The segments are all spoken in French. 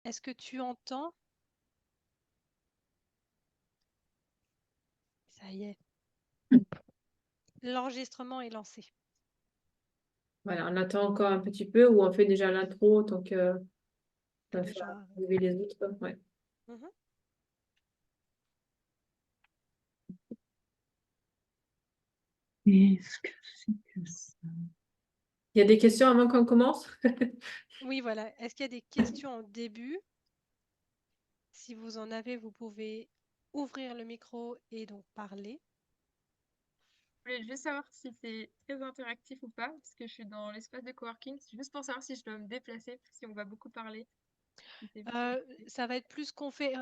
Est-ce que tu entends? Ça y est, l'enregistrement est lancé. Voilà, on attend encore un petit peu ou on fait déjà l'intro tant que ça fait Déjà. arriver les autres. Ouais. Mhm. Qu'est-ce que c'est que ça? Il y a des questions avant qu'on commence? Oui, voilà. Est-ce qu'il y a des questions en début? Si vous en avez, vous pouvez ouvrir le micro et donc parler. Je voulais juste savoir si c'est très interactif ou pas, parce que je suis dans l'espace de coworking. C'est juste pour savoir si je dois me déplacer, si on va beaucoup parler. Si c'est vite fait. Ça va être plus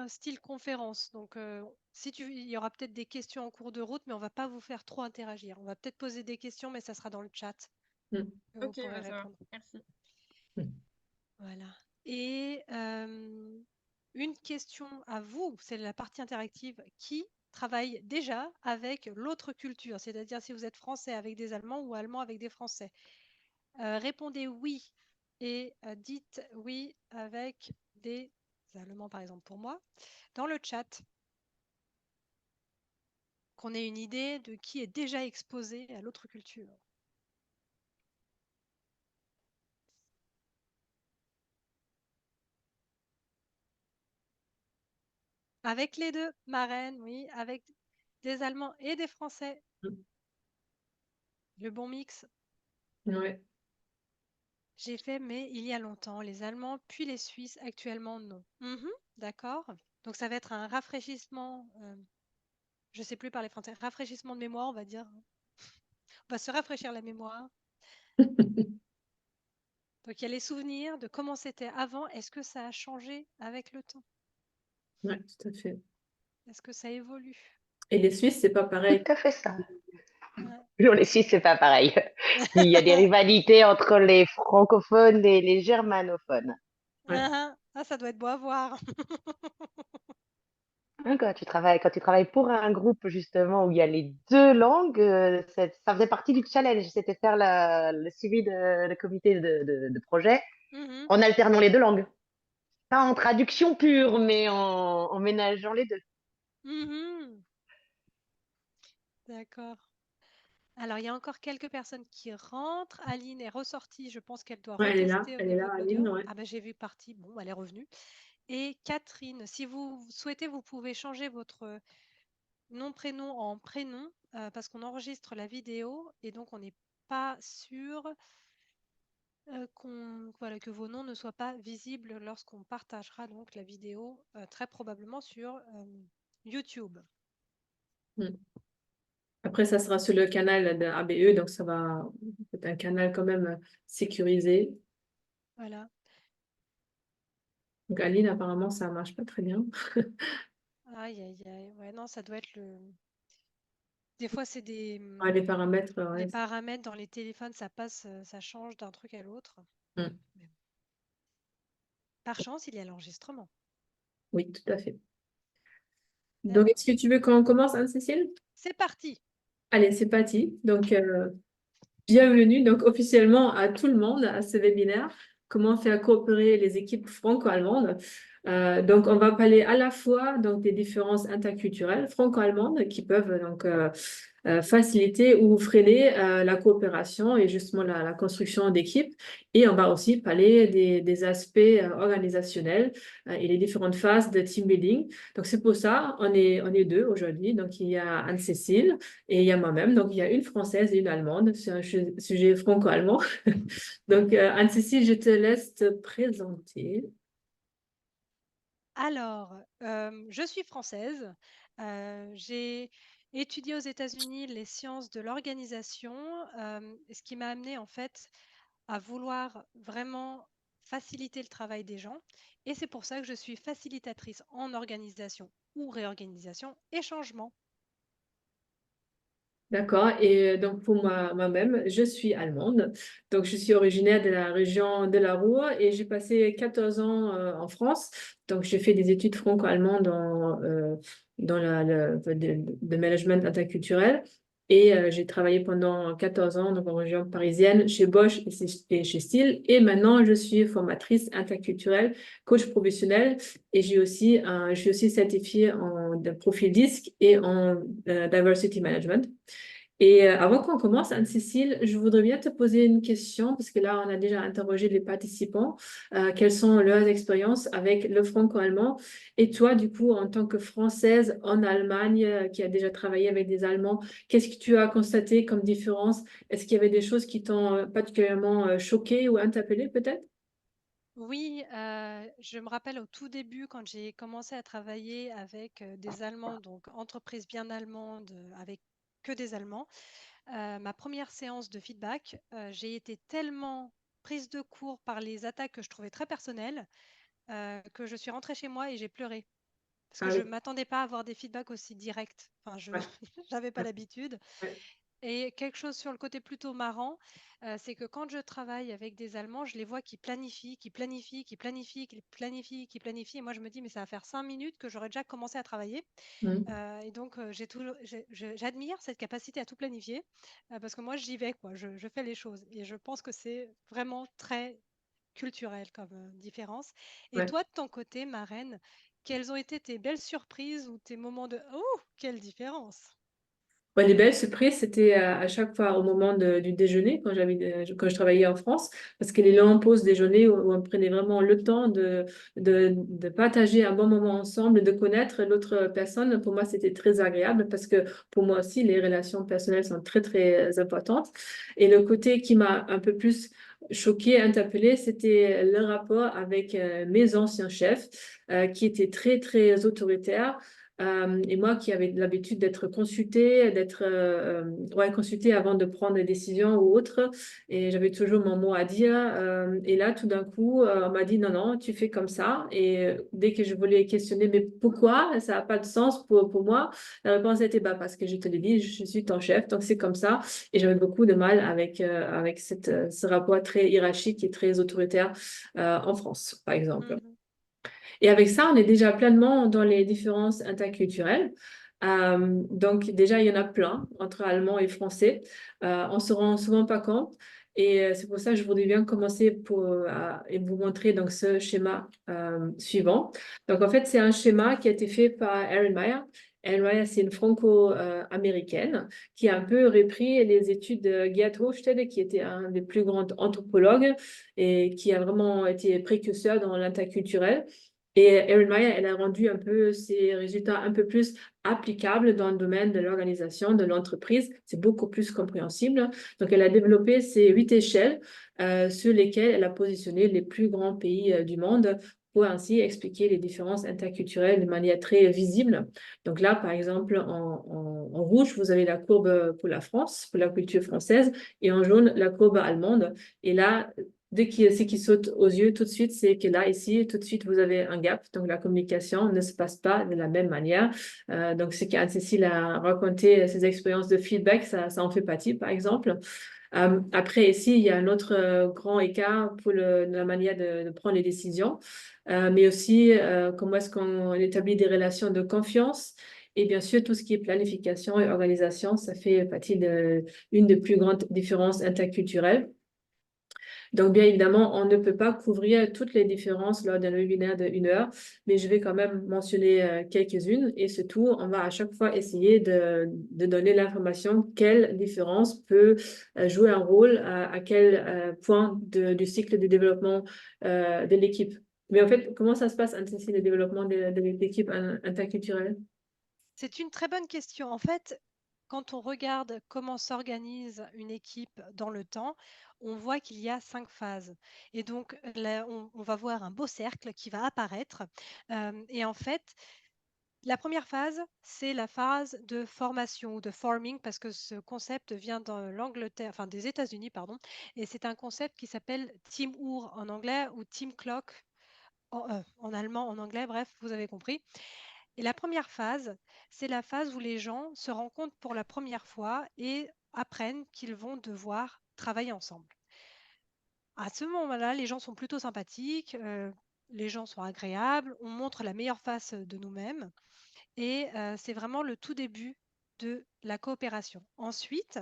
style conférence. Donc, il y aura peut-être des questions en cours de route, mais on va pas vous faire trop interagir. On va peut-être poser des questions, mais ça sera dans le chat. Mm. Que vous Ok, pourrez bah ça va. répondre. Merci. Voilà. Et une question à vous, c'est la partie interactive. Qui travaille déjà avec l'autre culture? C'est-à-dire si vous êtes français avec des Allemands ou Allemands avec des Français. Répondez oui et dites oui avec des Allemands, par exemple, pour moi, dans le chat, qu'on ait une idée de qui est déjà exposé à l'autre culture. Avec les deux, marraine, oui, avec des Allemands et des Français. Le bon mix. Ouais. J'ai fait, mais il y a longtemps, les Allemands, puis les Suisses, actuellement non. Mhm, d'accord. Donc ça va être un rafraîchissement, je ne sais plus parler français, rafraîchissement de mémoire, on va dire. On va se rafraîchir la mémoire. Donc il y a les souvenirs de comment c'était avant. Est-ce que ça a changé avec le temps? Ouais, tout à fait. Est-ce que ça évolue? Et les Suisses, c'est pas Tout pareil. à fait ça. Ouais. Pour les Suisses, c'est pas pareil. Il y a des rivalités entre les francophones et les germanophones. Ouais. Ah, ça doit être beau à voir. Hein, quand tu travailles pour un groupe justement où il y a les deux langues, ça faisait partie du challenge. C'était faire le suivi de comité de projet Mhm, en alternant les deux langues. Pas en traduction pure, mais en ménageant les deux. mhm. D'accord. Alors, il y a encore quelques personnes qui rentrent. Aline est ressortie. Je pense qu'elle doit Ouais, retester au elle est niveau là, de Aline, l'audio. ouais. Ah ben, j'ai vu partie. Bon, elle est revenue. Et Catherine, si vous souhaitez, vous pouvez changer votre nom, prénom en prénom parce qu'on enregistre la vidéo et donc on n'est pas sûr voilà, que vos noms ne soient pas visibles lorsqu'on partagera donc la vidéo très probablement sur YouTube. Mm. Après, ça sera sur le canal de ABE, donc ça va être un canal quand même sécurisé. Voilà. Donc Aline, apparemment, ça marche pas très bien. Aïe, aïe, aïe. Ouais, non, ça doit être le. Des fois, c'est des. Ouais, les paramètres, Les ouais. paramètres dans les téléphones, ça passe, ça change d'un truc à l'autre. Mm. Mais bon. Par chance, il y a l'enregistrement. Oui, tout à fait. Donc, D'accord. est-ce que tu veux qu'on commence, Anne-Cécile? C'est parti. Allez, c'est parti. Donc, bienvenue donc officiellement à tout le monde à ce webinaire. Comment faire coopérer les équipes franco-allemandes. Donc, on va parler à la fois donc, des différences interculturelles franco-allemandes qui peuvent donc faciliter ou freiner la coopération et justement la construction d'équipes. Et on va aussi parler des aspects organisationnels et les différentes phases de team building. Donc, c'est pour ça on est deux aujourd'hui. Donc, il y a Anne-Cécile et il y a moi-même. Donc, il y a une Française et une Allemande. C'est un sujet franco-allemand. Donc, Anne-Cécile, je te laisse te présenter. Alors, je suis française. J'ai étudié aux États-Unis les sciences de l'organisation, ce qui m'a amené en fait à vouloir vraiment faciliter le travail des gens. Et c'est pour ça que je suis facilitatrice en organisation ou réorganisation et changement. D'accord. Et donc, pour moi-même, je suis allemande. Donc, je suis originaire de la région de la Ruhr et j'ai passé 14 ans en France. Donc, j'ai fait des études franco-allemandes dans le management interculturel. Et j'ai travaillé pendant 14 ans donc en région parisienne chez Bosch et chez Stihl. Et maintenant, je suis formatrice interculturelle, coach professionnel. Et je suis aussi certifiée en de profil DISC et en diversity management. Et avant qu'on commence, Anne-Cécile, je voudrais bien te poser une question, parce que là, on a déjà interrogé les participants, quelles sont leurs expériences avec le franco-allemand. Et toi, du coup, en tant que Française en Allemagne, qui a déjà travaillé avec des Allemands, qu'est-ce que tu as constaté comme différence? Est-ce qu'il y avait des choses qui t'ont particulièrement choquée ou interpellée, peut-être? Oui, je me rappelle au tout début quand j'ai commencé à travailler avec des Allemands, donc entreprise bien allemande avec que des Allemands. Ma première séance de feedback, j'ai été tellement prise de court par les attaques que je trouvais très personnelles que je suis rentrée chez moi et j'ai pleuré. Parce que Ah je oui, ne m'attendais pas à avoir des feedbacks aussi directs. Enfin, je ouais, n'avais pas ouais, l'habitude. ouais. Et quelque chose sur le côté plutôt marrant, c'est que quand je travaille avec des Allemands, je les vois qui planifient, qui planifient, qui planifient, qui planifient, qui planifient. Et moi, je me dis, mais ça va faire 5 minutes que j'aurais déjà commencé à travailler. Mhm. Et donc, j'admire cette capacité à tout planifier parce que moi, j'y vais, quoi. Je fais les choses. Et je pense que c'est vraiment très culturel comme différence. Et Ouais. toi, de ton côté, Marraine, quelles ont été tes belles surprises ou tes moments de «Oh, quelle différence!» Ouais, les belles surprises, c'était à chaque fois au moment du déjeuner, quand je travaillais en France, parce que les longues pauses déjeuner où on prenait vraiment le temps de partager un bon moment ensemble, de connaître l'autre personne. Pour moi, c'était très agréable parce que pour moi aussi, les relations personnelles sont très, très importantes. Et le côté qui m'a un peu plus choquée, interpellée, c'était le rapport avec mes anciens chefs qui étaient très, très autoritaires. Et moi qui avais l'habitude d'être consultée, ouais, consultée avant de prendre des décisions ou autres, et j'avais toujours mon mot à dire. Et là, tout d'un coup, on m'a dit non, non, tu fais comme ça. Et dès que je voulais questionner, mais pourquoi? Ça n'a pas de sens pour moi. La réponse était bah, parce que je te l'ai dit, je suis ton chef, donc c'est comme ça. Et j'avais beaucoup de mal avec ce rapport très hiérarchique et très autoritaire en France, par exemple. Mhm. Et avec ça, on est déjà pleinement dans les différences interculturelles. Donc déjà, il y en a plein entre allemand et français. On ne se rend souvent pas compte. Et c'est pour ça que je voudrais bien commencer et vous montrer donc, ce schéma suivant. Donc en fait, c'est un schéma qui a été fait par Erin Meyer. Erin Meyer, c'est une franco-américaine qui a un peu repris les études de Geert Hofstede, qui était un des plus grands anthropologues et qui a vraiment été précurseur dans l'interculturel. Et Erin Meyer, elle a rendu un peu ses résultats un peu plus applicables dans le domaine de l'organisation, de l'entreprise. C'est beaucoup plus compréhensible. Donc, elle a développé ces 8 échelles sur lesquelles elle a positionné les plus grands pays du monde pour ainsi expliquer les différences interculturelles de manière très visible. Donc là, par exemple, en rouge, vous avez la courbe pour la France, pour la culture française, et en jaune, la courbe allemande. Et là, ce qui saute aux yeux tout de suite, c'est que là, ici, tout de suite, vous avez un gap. Donc, la communication ne se passe pas de la même manière. Donc, ce qu'Anne-Cécile a raconté, ses expériences de feedback, ça en fait partie, par exemple. Après, ici, il y a un autre grand écart pour la manière de prendre les décisions, mais aussi comment est-ce qu'on établit des relations de confiance. Et bien sûr, tout ce qui est planification et organisation, ça fait partie d'une des plus grandes différences interculturelles. Donc, bien évidemment, on ne peut pas couvrir toutes les différences lors d'un webinaire de 1 heure, mais je vais quand même mentionner quelques-unes. Et surtout, on va à chaque fois essayer de donner l'information quelle différence peut jouer un rôle à quel point du cycle de développement de l'équipe. Mais en fait, comment ça se passe, Anne-Cécile, le développement de l'équipe interculturelle? C'est une très bonne question. En fait, quand on regarde comment s'organise une équipe dans le temps, on voit qu'il y a 5 phases. Et donc, là, on va voir un beau cercle qui va apparaître. Et en fait, la première phase, c'est la phase de formation ou de forming, parce que ce concept vient de l'Angleterre, enfin des États-Unis, pardon. Et c'est un concept qui s'appelle Team Uhr en anglais ou Team Clock en allemand, en anglais, bref, vous avez compris. Et la première phase, c'est la phase où les gens se rencontrent pour la première fois et apprennent qu'ils vont devoir travailler ensemble. À ce moment-là, les gens sont plutôt sympathiques, les gens sont agréables, on montre la meilleure face de nous-mêmes et c'est vraiment le tout début de la coopération. Ensuite,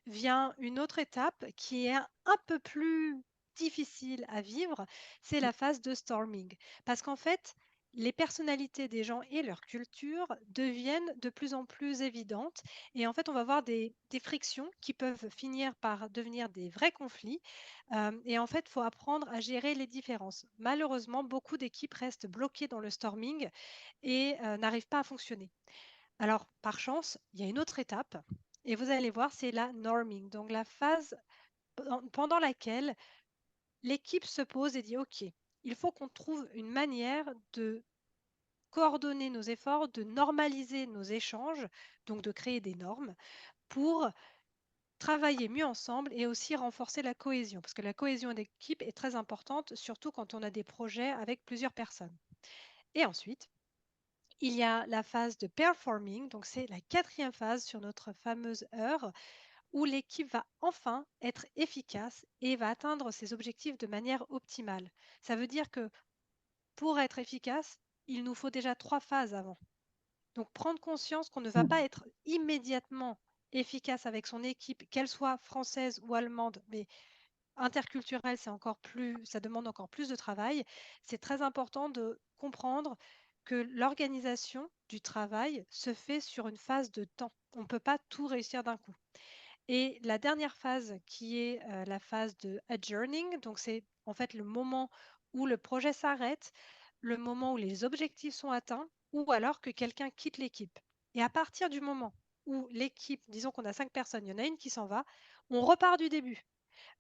vient une autre étape qui est un peu plus difficile à vivre, c'est la phase de storming. Parce qu'en fait, les personnalités des gens et leur culture deviennent de plus en plus évidentes. Et en fait, on va avoir des frictions qui peuvent finir par devenir des vrais conflits. Et en fait, il faut apprendre à gérer les différences. Malheureusement, beaucoup d'équipes restent bloquées dans le storming et n'arrivent pas à fonctionner. Alors, par chance, il y a une autre étape et vous allez voir, c'est la norming, donc la phase pendant laquelle l'équipe se pose et dit, OK, il faut qu'on trouve une manière de coordonner nos efforts, de normaliser nos échanges, donc de créer des normes pour travailler mieux ensemble et aussi renforcer la cohésion, parce que la cohésion d'équipe est très importante, surtout quand on a des projets avec plusieurs personnes. Et ensuite, il y a la phase de performing, donc c'est la quatrième phase sur notre fameuse heure, où l'équipe va enfin être efficace et va atteindre ses objectifs de manière optimale. Ça veut dire que pour être efficace, il nous faut déjà 3 phases avant. Donc prendre conscience qu'on ne va pas être immédiatement efficace avec son équipe, qu'elle soit française ou allemande, mais interculturelle, ça demande encore plus de travail. C'est très important de comprendre que l'organisation du travail se fait sur une phase de temps. On ne peut pas tout réussir d'un coup. Et la dernière phase qui est la phase de adjourning, donc c'est en fait le moment où le projet s'arrête, le moment où les objectifs sont atteints ou alors que quelqu'un quitte l'équipe. Et à partir du moment où l'équipe, disons qu'on a 5 personnes, il y en a une qui s'en va, on repart du début.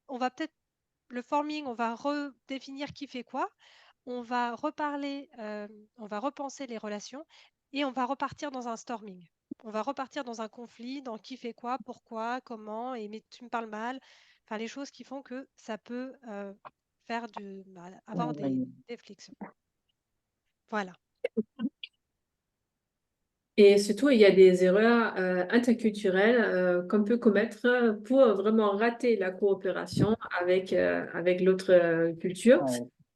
On va peut-être le forming, on va redéfinir qui fait quoi, on va reparler, on va repenser les relations et on va repartir dans un storming. On va repartir dans un conflit, dans qui fait quoi, pourquoi, comment, et mais tu me parles mal. Enfin, les choses qui font que ça peut avoir des frictions. Voilà. Et surtout, il y a des erreurs interculturelles qu'on peut commettre pour vraiment rater la coopération avec l'autre culture.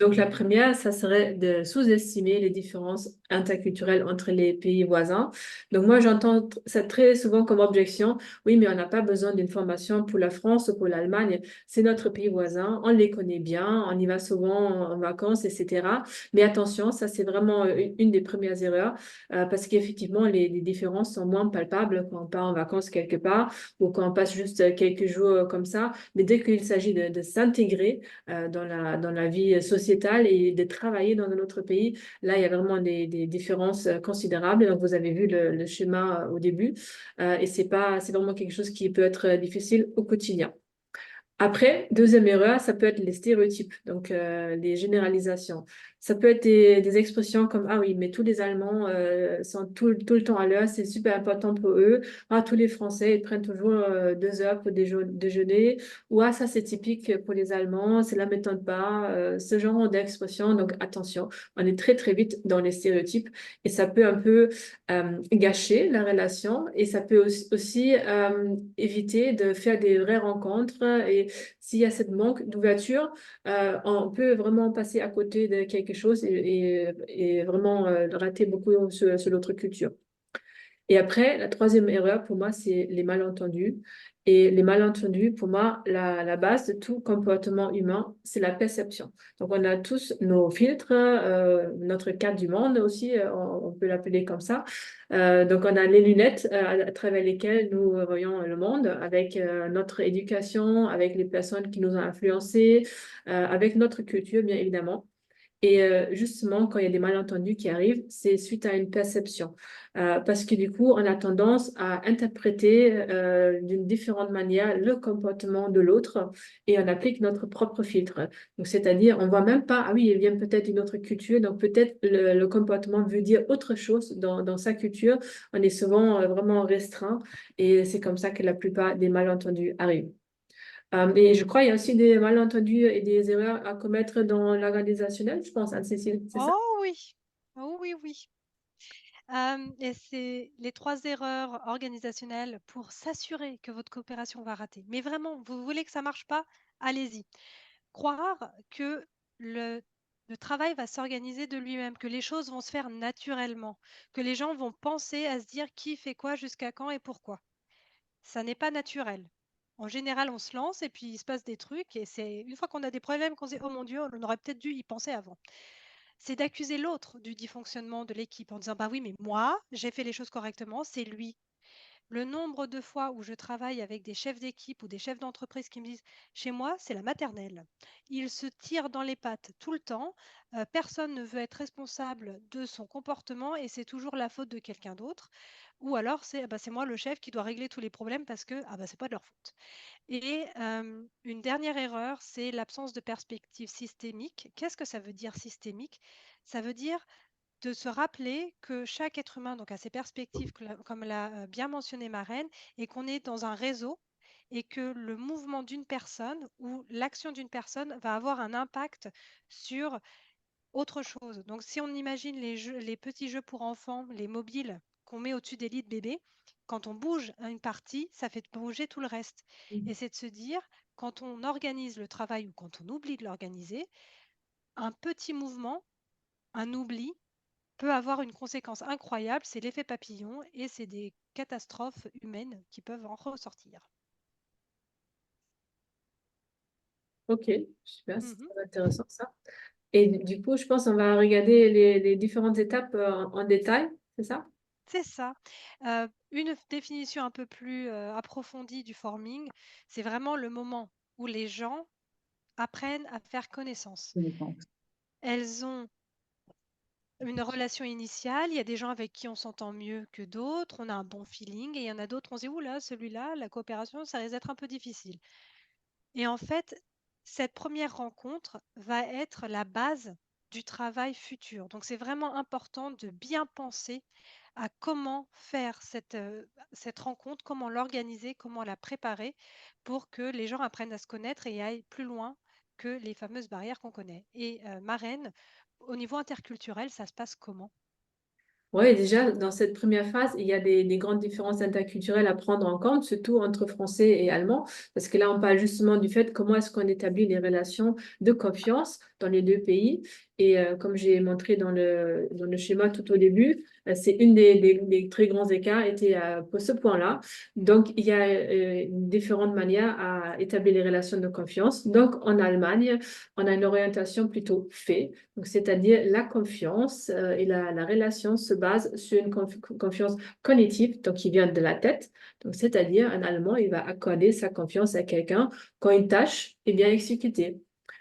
Donc, la première, ça serait de sous-estimer les différences interculturelles entre les pays voisins. Donc, moi, j'entends ça très souvent comme objection. Oui, mais on n'a pas besoin d'une formation pour la France ou pour l'Allemagne. C'est notre pays voisin. On les connaît bien. On y va souvent en vacances, etc. Mais attention, ça, c'est vraiment une des premières erreurs parce qu'effectivement, les différences sont moins palpables quand on part en vacances quelque part ou quand on passe juste quelques jours comme ça. Mais dès qu'il s'agit de s'intégrer dans la vie sociétale et de travailler dans un autre pays, là, il y a vraiment des différences considérables. Donc, vous avez vu le schéma au début et c'est vraiment quelque chose qui peut être difficile au quotidien. Après, deuxième erreur, ça peut être les stéréotypes, donc les généralisations. Ça peut être des expressions comme ah oui, mais tous les Allemands sont tout le temps à l'heure, c'est super important pour eux. Ah, tous les Français, ils prennent toujours 2 heures pour déjeuner. Ou ah, ça c'est typique pour les Allemands, cela ne m'étonne pas. Ce genre d'expression, donc attention, on est très très vite dans les stéréotypes et ça peut un peu gâcher la relation et ça peut aussi éviter de faire des vraies rencontres et s'il y a cette manque d'ouverture, on peut vraiment passer à côté de quelque chose et vraiment rater beaucoup sur l'autre culture. Et après, la troisième erreur pour moi, c'est les malentendus. Et les malentendus, pour moi, la base de tout comportement humain, c'est la perception. Donc, on a tous nos filtres, notre cadre du monde aussi, on peut l'appeler comme ça. Donc, on a les lunettes à travers lesquelles nous voyons le monde, avec notre éducation, avec les personnes qui nous ont influencés, avec notre culture, bien évidemment. Et justement, quand il y a des malentendus qui arrivent, c'est suite à une perception. Parce que du coup, on a tendance à interpréter d'une différente manière le comportement de l'autre et on applique notre propre filtre. Donc, c'est-à-dire, on ne voit même pas, ah oui, il vient peut-être d'une autre culture, donc peut-être le comportement veut dire autre chose dans sa culture. On est souvent vraiment restreint et c'est comme ça que la plupart des malentendus arrivent. Et je crois qu'il y a aussi des malentendus et des erreurs à commettre dans l'organisationnel, je pense, Anne-Cécile, c'est ça? Oh oui, oh oui, oui. Et c'est les 3 erreurs organisationnelles pour s'assurer que votre coopération va rater. Mais vraiment, vous voulez que ça marche pas? Allez-y. Croire que le Le travail va s'organiser de lui-même, que les choses vont se faire naturellement, que les gens vont penser à se dire qui fait quoi, jusqu'à quand et pourquoi. Ça n'est pas naturel. En général, on se lance et puis il se passe des trucs et c'est une fois qu'on a des problèmes qu'on se dit: «Oh mon Dieu, on aurait peut-être dû y penser avant». C'est d'accuser l'autre du dysfonctionnement de l'équipe en disant: «Bah oui, mais moi, j'ai fait les choses correctement, c'est lui». Le nombre de fois où je travaille avec des chefs d'équipe ou des chefs d'entreprise qui me disent: «Chez moi, c'est la maternelle. Ils se tirent dans les pattes tout le temps, personne ne veut être responsable de son comportement et c'est toujours la faute de quelqu'un d'autre» ou alors c'est: «Ah bah, c'est moi le chef qui doit régler tous les problèmes parce que, ah bah, c'est pas de leur faute». Et une dernière erreur, c'est l'absence de perspective systémique. Qu'est-ce que ça veut dire systémique? Ça veut dire de se rappeler que chaque être humain donc a ses perspectives, comme l'a bien mentionné Marraine, et qu'on est dans un réseau et que le mouvement d'une personne ou l'action d'une personne va avoir un impact sur autre chose. Donc, si on imagine les petits jeux pour enfants, les mobiles qu'on met au-dessus des lits de bébé, quand on bouge une partie, ça fait bouger tout le reste. Et c'est de se dire, quand on organise le travail ou quand on oublie de l'organiser, un petit mouvement, un oubli, peut avoir une conséquence incroyable, c'est l'effet papillon et c'est des catastrophes humaines qui peuvent en ressortir. Ok, super, c'est Mhm. très intéressant ça. Et du coup, je pense qu'on va regarder les différentes étapes en détail, c'est ça? C'est ça. Une définition un peu plus approfondie du forming, c'est vraiment le moment où les gens apprennent à faire connaissance. Elles ont une relation initiale, il y a des gens avec qui on s'entend mieux que d'autres, on a un bon feeling, et il y en a d'autres, on se dit, oula, celui-là, la coopération, ça risque d'être un peu difficile. Et en fait, cette première rencontre va être la base du travail futur. Donc, c'est vraiment important de bien penser à comment faire cette rencontre, comment l'organiser, comment la préparer pour que les gens apprennent à se connaître et aillent plus loin que les fameuses barrières qu'on connaît. Et Marraine, au niveau interculturel, ça se passe comment? Oui, déjà, dans cette première phase, il y a des grandes différences interculturelles à prendre en compte, surtout entre français et allemand, parce que là, on parle justement du fait comment est-ce qu'on établit les relations de confiance dans les deux pays. Et comme j'ai montré dans le schéma tout au début, c'est une des très grands écarts était pour ce point-là. Donc, il y a différentes manières à établir les relations de confiance. Donc, en Allemagne, on a une orientation plutôt fait, donc c'est-à-dire la confiance et la relation se base sur une confiance cognitive, donc qui vient de la tête. Donc, c'est-à-dire un Allemand, il va accorder sa confiance à quelqu'un quand une tâche est bien exécutée.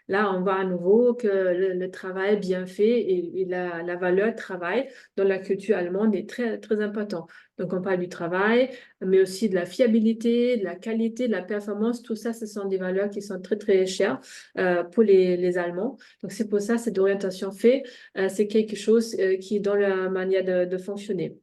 Là, on voit à nouveau que le travail bien fait et la valeur travail dans la culture allemande est très, très important. Donc, on parle du travail, mais aussi de la fiabilité, de la qualité, de la performance. Tout ça, ce sont des valeurs qui sont très, très chères pour les Allemands. Donc, c'est pour ça, cette orientation fait, c'est quelque chose qui est dans la manière de fonctionner.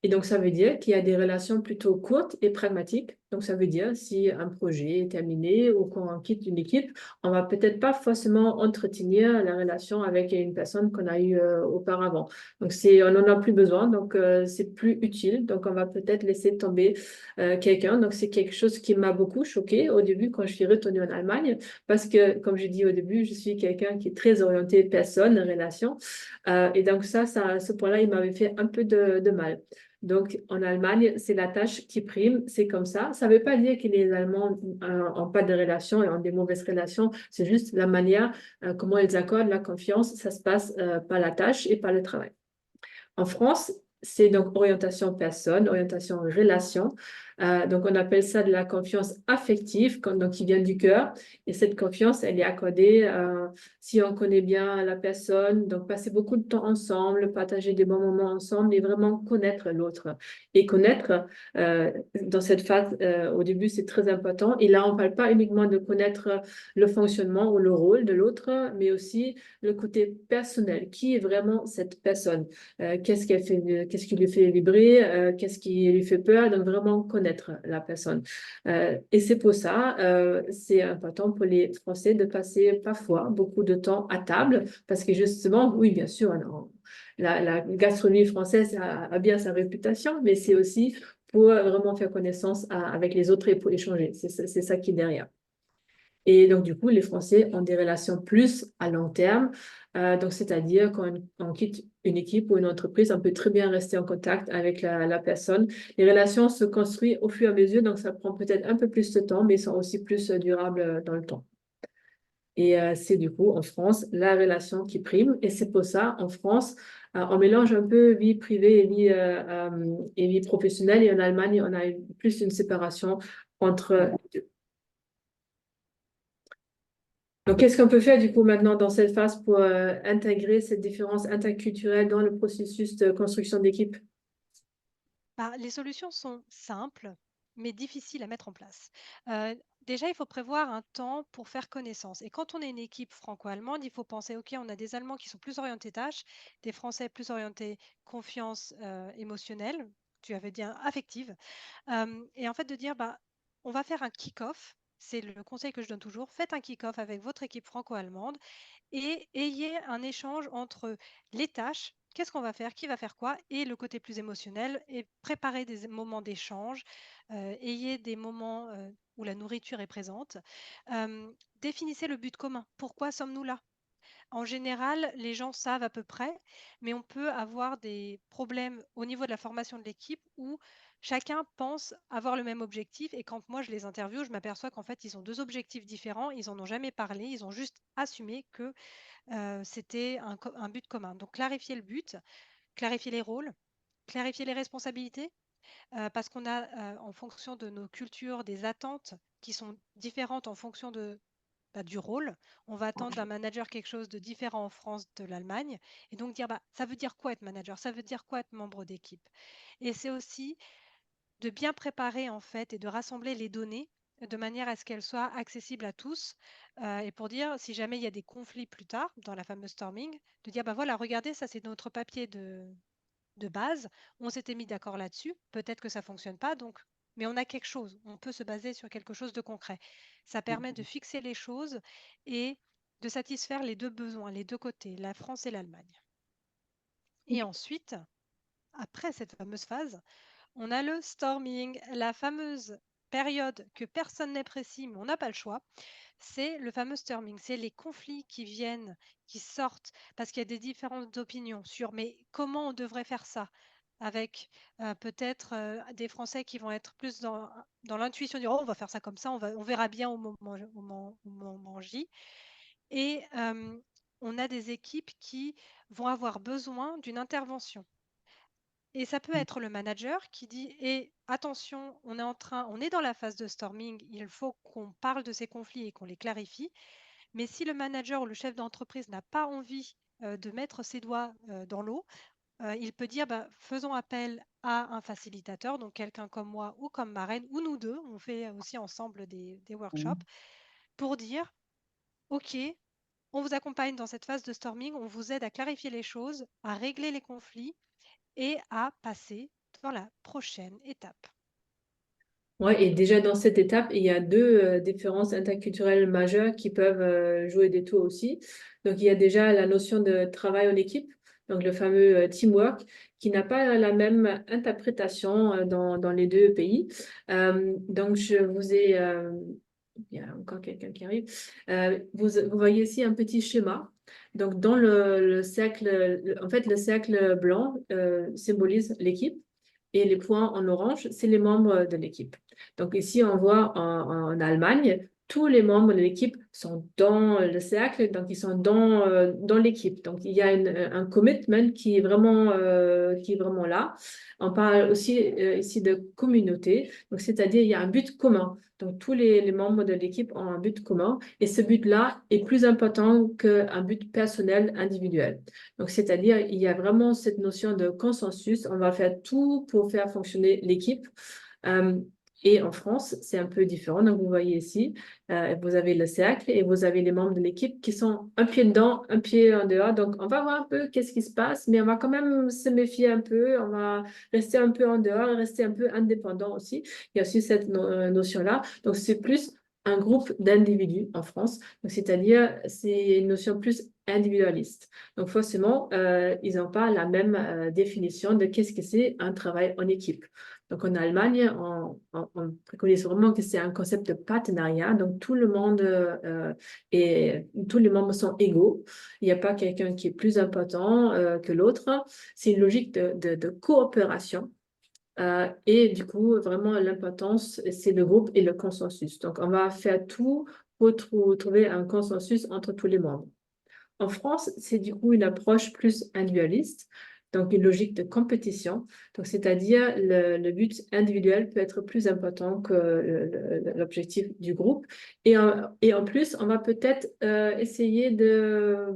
Et donc, ça veut dire qu'il y a des relations plutôt courtes et pragmatiques. Donc, ça veut dire si un projet est terminé ou qu'on quitte une équipe, on va peut-être pas forcément entretenir la relation avec une personne qu'on a eue auparavant. Donc, on n'en a plus besoin, donc c'est plus utile. Donc, on va peut-être laisser tomber quelqu'un. Donc, c'est quelque chose qui m'a beaucoup choquée au début quand je suis retournée en Allemagne, parce que, comme je dis au début, je suis quelqu'un qui est très orienté personne, relation. Et donc, ce point-là, il m'avait fait un peu de mal. Donc, en Allemagne, c'est la tâche qui prime, c'est comme ça. Ça ne veut pas dire que les Allemands n'ont pas de relations et ont des mauvaises relations, c'est juste la manière comment ils accordent la confiance, ça se passe par la tâche et par le travail. En France, c'est donc orientation personne, orientation relation. Donc, on appelle ça de la confiance affective, donc qui vient du cœur. Et cette confiance, elle est accordée si on connaît bien la personne, donc passer beaucoup de temps ensemble, partager des bons moments ensemble et vraiment connaître l'autre. Et connaître, dans cette phase, au début, c'est très important. Et là, on ne parle pas uniquement de connaître le fonctionnement ou le rôle de l'autre, mais aussi le côté personnel. Qui est vraiment cette personne? Qu'est-ce qu'elle fait, qu'est-ce qui lui fait vibrer, qu'est-ce qui lui fait peur, donc vraiment connaître la personne. Et c'est pour ça, c'est important pour les Français de passer parfois beaucoup de temps à table, parce que justement, oui, bien sûr, la gastronomie française a bien sa réputation, mais c'est aussi pour vraiment faire connaissance avec les autres et pour échanger. C'est ça qui est derrière. Et donc, du coup, les Français ont des relations plus à long terme. Donc, c'est-à-dire quand on quitte une équipe ou une entreprise, on peut très bien rester en contact avec la personne. Les relations se construisent au fur et à mesure, donc ça prend peut-être un peu plus de temps, mais sont aussi plus durables dans le temps. Et c'est du coup, en France, la relation qui prime. Et c'est pour ça, en France, on mélange un peu vie privée et vie professionnelle. Et en Allemagne, on a plus une séparation entre les deux. Donc, qu'est-ce qu'on peut faire du coup maintenant dans cette phase pour intégrer cette différence interculturelle dans le processus de construction d'équipe? Les solutions sont simples, mais difficiles à mettre en place. Déjà, il faut prévoir un temps pour faire connaissance. Et quand on est une équipe franco-allemande, il faut penser, OK, on a des Allemands qui sont plus orientés tâches, des Français plus orientés confiance émotionnelle, tu avais dit affective. Et en fait, de dire, on va faire un kick-off. C'est le conseil que je donne toujours. Faites un kick-off avec votre équipe franco-allemande et ayez un échange entre les tâches, qu'est-ce qu'on va faire, qui va faire quoi, et le côté plus émotionnel, et préparez des moments d'échange, ayez des moments où la nourriture est présente. Définissez le but commun. Pourquoi sommes-nous là? En général, les gens savent à peu près, mais on peut avoir des problèmes au niveau de la formation de l'équipe où chacun pense avoir le même objectif. Et quand moi je les interviewe, je m'aperçois qu'en fait, ils ont deux objectifs différents. Ils n'en ont jamais parlé. Ils ont juste assumé que c'était un but commun. Donc, clarifier le but, clarifier les rôles, clarifier les responsabilités, parce qu'on a, en fonction de nos cultures, des attentes qui sont différentes en fonction du rôle. On va attendre d'un manager quelque chose de différent en France de l'Allemagne. Et donc dire, ça veut dire quoi être manager? Ça veut dire quoi être membre d'équipe? Et c'est aussi de bien préparer en fait et de rassembler les données de manière à ce qu'elles soient accessibles à tous. Et pour dire, si jamais il y a des conflits plus tard, dans la fameuse storming, de dire, voilà, regardez, ça c'est notre papier de base, on s'était mis d'accord là-dessus, peut-être que ça ne fonctionne pas, donc, mais on a quelque chose, on peut se baser sur quelque chose de concret. Ça permet de fixer les choses et de satisfaire les deux besoins, les deux côtés, la France et l'Allemagne. Et ensuite, après cette fameuse phase, on a le storming, la fameuse période que personne n'est précis, mais on n'a pas le choix. C'est le fameux storming, c'est les conflits qui viennent, qui sortent, parce qu'il y a des différences d'opinion sur mais comment on devrait faire ça avec peut-être des Français qui vont être plus dans l'intuition, dire oh, on va faire ça comme ça, on verra bien au moment J. Et on a des équipes qui vont avoir besoin d'une intervention. Et ça peut être le manager qui dit et attention, on est dans la phase de storming, il faut qu'on parle de ces conflits et qu'on les clarifie. Mais si le manager ou le chef d'entreprise n'a pas envie de mettre ses doigts dans l'eau, il peut dire faisons appel à un facilitateur, donc quelqu'un comme moi ou comme marraine, ou nous deux, on fait aussi ensemble des workshops, pour dire OK, on vous accompagne dans cette phase de storming, on vous aide à clarifier les choses, à régler les conflits et à passer dans la prochaine étape. Oui, et déjà dans cette étape, il y a deux différences interculturelles majeures qui peuvent jouer des tours aussi. Donc, il y a déjà la notion de travail en équipe, donc le fameux teamwork, qui n'a pas la même interprétation dans les deux pays. Donc, je vous ai... il y a encore quelqu'un qui arrive. Vous voyez ici un petit schéma. Donc, dans le cercle, en fait, le cercle blanc symbolise l'équipe. Et les points en orange, c'est les membres de l'équipe. Donc ici, on voit en Allemagne, tous les membres de l'équipe sont dans le cercle, donc ils sont dans l'équipe. Donc il y a un commitment qui est vraiment là. On parle aussi ici de communauté, donc c'est-à-dire il y a un but commun. Donc tous les membres de l'équipe ont un but commun et ce but-là est plus important qu'un but personnel individuel. Donc c'est-à-dire il y a vraiment cette notion de consensus. On va faire tout pour faire fonctionner l'équipe. Et en France, c'est un peu différent. Donc, vous voyez ici, vous avez le cercle et vous avez les membres de l'équipe qui sont un pied dedans, un pied en dehors. Donc, on va voir un peu qu'est-ce qui se passe, mais on va quand même se méfier un peu. On va rester un peu en dehors et rester un peu indépendant aussi. Il y a aussi cette notion-là. Donc, c'est plus un groupe d'individus en France. Donc, c'est-à-dire, c'est une notion plus individualiste. Donc, forcément, ils n'ont pas la même définition de qu'est-ce que c'est un travail en équipe. Donc en Allemagne, on préconise vraiment que c'est un concept de partenariat. Donc tout le monde et tous les membres sont égaux. Il n'y a pas quelqu'un qui est plus important que l'autre. C'est une logique de coopération. Et du coup, vraiment, l'importance, c'est le groupe et le consensus. Donc, on va faire tout pour trouver un consensus entre tous les membres. En France, c'est du coup une approche plus individualiste, donc une logique de compétition. Donc, c'est-à-dire le but individuel peut être plus important que l'objectif du groupe. Et en plus, on va peut-être essayer de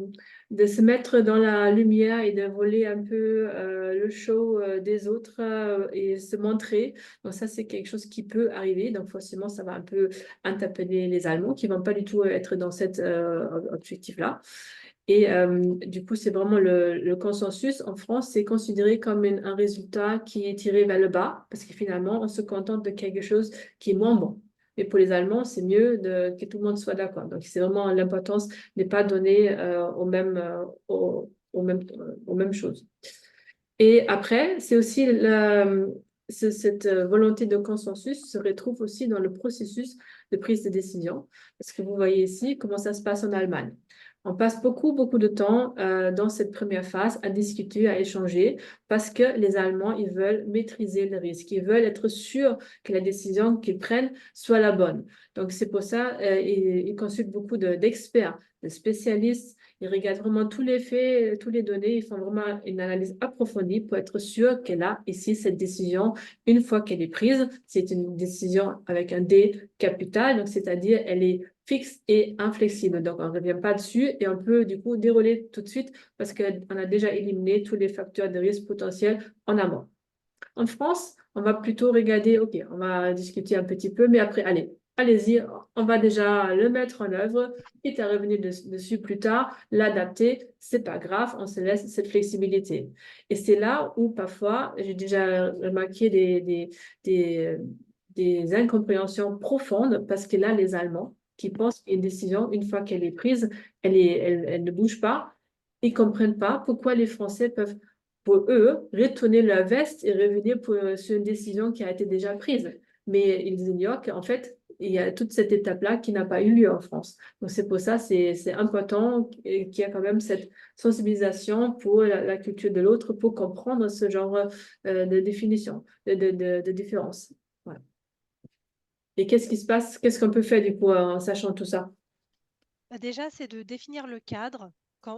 se mettre dans la lumière et de voler un peu le show des autres et se montrer. Donc, ça, c'est quelque chose qui peut arriver. Donc, forcément, ça va un peu interpeller les Allemands qui ne vont pas du tout être dans cet objectif-là. Et du coup, c'est vraiment le consensus en France, c'est considéré comme un résultat qui est tiré vers le bas, parce que finalement, on se contente de quelque chose qui est moins bon. Mais pour les Allemands, c'est mieux que tout le monde soit d'accord. Donc, c'est vraiment l'importance n'est pas donnée aux mêmes choses. Et après, c'est aussi cette volonté de consensus se retrouve aussi dans le processus de prise de décision. Parce que vous voyez ici comment ça se passe en Allemagne. On passe beaucoup de temps dans cette première phase à discuter, à échanger, parce que les Allemands, ils veulent maîtriser le risque. Ils veulent être sûrs que la décision qu'ils prennent soit la bonne. Donc, c'est pour ça ils consultent beaucoup d'experts, de spécialistes. Ils regardent vraiment tous les faits, toutes les données. Ils font vraiment une analyse approfondie pour être sûr que là, ici, cette décision, une fois qu'elle est prise, c'est une décision avec un D capital. Donc, c'est-à-dire, elle est fixe et inflexible. Donc, on ne revient pas dessus et on peut du coup dérouler tout de suite parce qu'on a déjà éliminé tous les facteurs de risque potentiels en amont. En France, on va plutôt regarder, OK, on va discuter un petit peu, mais après, allez-y, on va déjà le mettre en œuvre, quitte à revenir dessus plus tard, l'adapter, c'est pas grave, on se laisse cette flexibilité. Et c'est là où parfois, j'ai déjà remarqué des incompréhensions profondes parce que là, les Allemands qui pensent qu'une décision, une fois qu'elle est prise, elle ne bouge pas, ils comprennent pas pourquoi les Français peuvent pour eux, retourner la veste et revenir sur une décision qui a été déjà prise. Mais ils ignorent qu'en fait, il y a toute cette étape-là qui n'a pas eu lieu en France. Donc, c'est pour ça, c'est important qu'il y ait quand même cette sensibilisation pour la culture de l'autre, pour comprendre ce genre de définition, de différence. Voilà. Et qu'est-ce qui se passe? Qu'est-ce qu'on peut faire du coup en sachant tout ça? Déjà, c'est de définir le cadre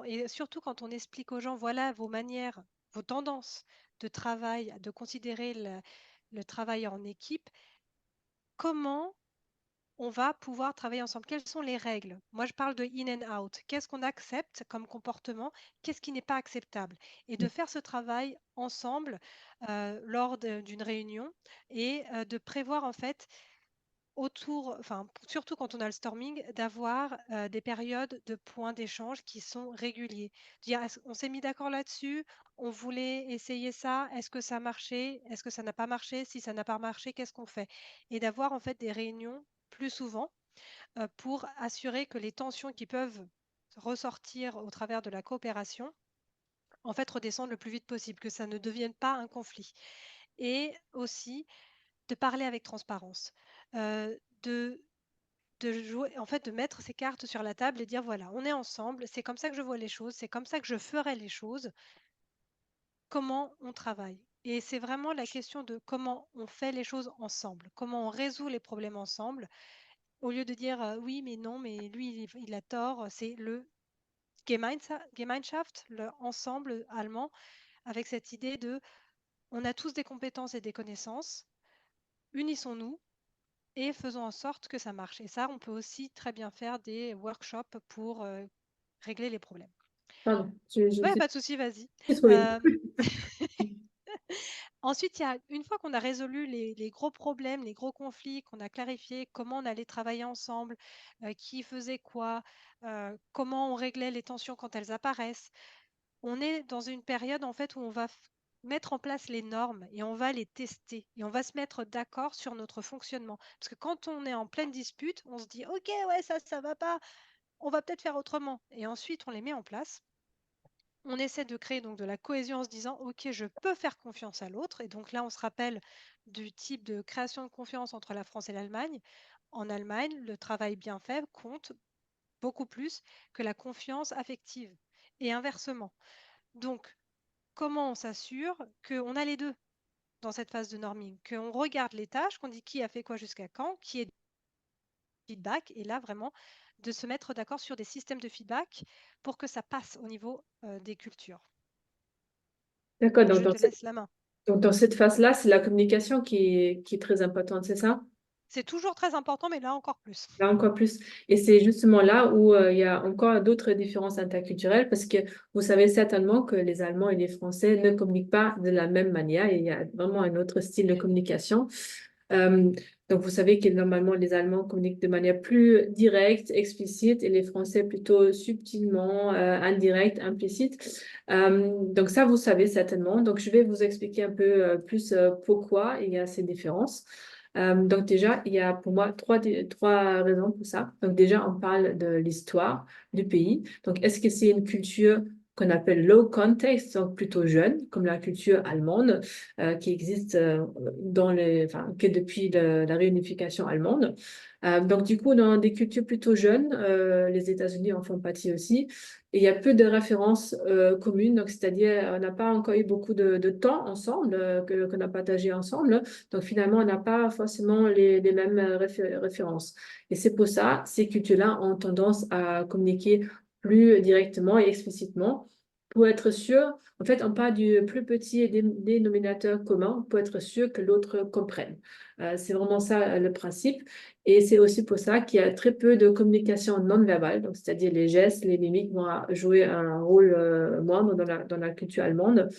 et surtout quand on explique aux gens, voilà vos manières, vos tendances de travail, de considérer le travail en équipe, comment on va pouvoir travailler ensemble. Quelles sont les règles? Moi, je parle de in and out. Qu'est-ce qu'on accepte comme comportement? Qu'est-ce qui n'est pas acceptable? Et de faire ce travail ensemble lors d'une réunion et de prévoir en fait autour, enfin, surtout quand on a le storming, d'avoir des périodes de points d'échange qui sont réguliers. Dire, on s'est mis d'accord là-dessus, on voulait essayer ça, est-ce que ça a marché, est-ce que ça n'a pas marché, si ça n'a pas marché, qu'est-ce qu'on fait? Et d'avoir en fait des réunions plus souvent pour assurer que les tensions qui peuvent ressortir au travers de la coopération, en fait, redescendent le plus vite possible, que ça ne devienne pas un conflit. Et aussi de parler avec transparence, euh, de jouer, en fait, de mettre ses cartes sur la table et dire voilà, on est ensemble, c'est comme ça que je vois les choses, c'est comme ça que je ferai les choses, comment on travaille. Et c'est vraiment la question de comment on fait les choses ensemble, comment on résout les problèmes ensemble, au lieu de dire oui, mais non, mais lui, il a tort. C'est le Gemeinschaft, le ensemble allemand, avec cette idée de on a tous des compétences et des connaissances, unissons-nous et faisons en sorte que ça marche. Et ça, on peut aussi très bien faire des workshops pour régler les problèmes. Pardon, je me Ouais, suis pas de souci, vas-y. trop vite. Ensuite, une fois qu'on a résolu les gros problèmes, les gros conflits, qu'on a clarifié comment on allait travailler ensemble, qui faisait quoi, comment on réglait les tensions quand elles apparaissent, on est dans une période en fait où on va mettre en place les normes et on va les tester et on va se mettre d'accord sur notre fonctionnement. Parce que quand on est en pleine dispute, on se dit OK, ouais, ça va pas, on va peut-être faire autrement. Et ensuite, on les met en place. on essaie de créer donc de la cohésion en se disant, OK, je peux faire confiance à l'autre. Et donc là, on se rappelle du type de création de confiance entre la France et l'Allemagne. En Allemagne, le travail bien fait compte beaucoup plus que la confiance affective et inversement. Donc, comment on s'assure qu'on a les deux dans cette phase de norming, qu'on regarde les tâches, qu'on dit qui a fait quoi jusqu'à quand, qui est feedback, et là vraiment de se mettre d'accord sur des systèmes de feedback pour que ça passe au niveau des cultures. D'accord, Je te laisse la main. donc dans cette phase-là, c'est la communication qui est très importante, c'est ça? C'est toujours très important, mais là encore plus. Là encore plus. Et c'est justement là où il y a encore d'autres différences interculturelles parce que vous savez certainement que les Allemands et les Français ne communiquent pas de la même manière. Il y a vraiment un autre style de communication. Donc, vous savez que normalement, les Allemands communiquent de manière plus directe, explicite, et les Français plutôt subtilement, indirect, implicite. Donc, ça, vous savez certainement. Donc, je vais vous expliquer un peu plus pourquoi il y a ces différences. Donc déjà, il y a pour moi trois raisons pour ça. Donc déjà, on parle de l'histoire du pays. Donc est-ce que c'est une culture qu'on appelle low context, donc plutôt jeune, comme la culture allemande, qui existe que depuis la réunification allemande. Donc du coup, dans des cultures plutôt jeunes, les États-Unis en font partie aussi, et il y a peu de références communes, donc c'est-à-dire on n'a pas encore eu beaucoup de temps ensemble, qu'on a partagé ensemble. Donc, finalement, on n'a pas forcément les mêmes références. Et c'est pour ça, ces cultures-là ont tendance à communiquer plus directement et explicitement pour être sûr, en fait, on part du plus petit dénominateur commun pour être sûr que l'autre comprenne. C'est vraiment ça le principe. Et c'est aussi pour ça qu'il y a très peu de communication non-verbale, donc c'est-à-dire les gestes, les mimiques vont jouer un rôle moindre dans la culture allemande.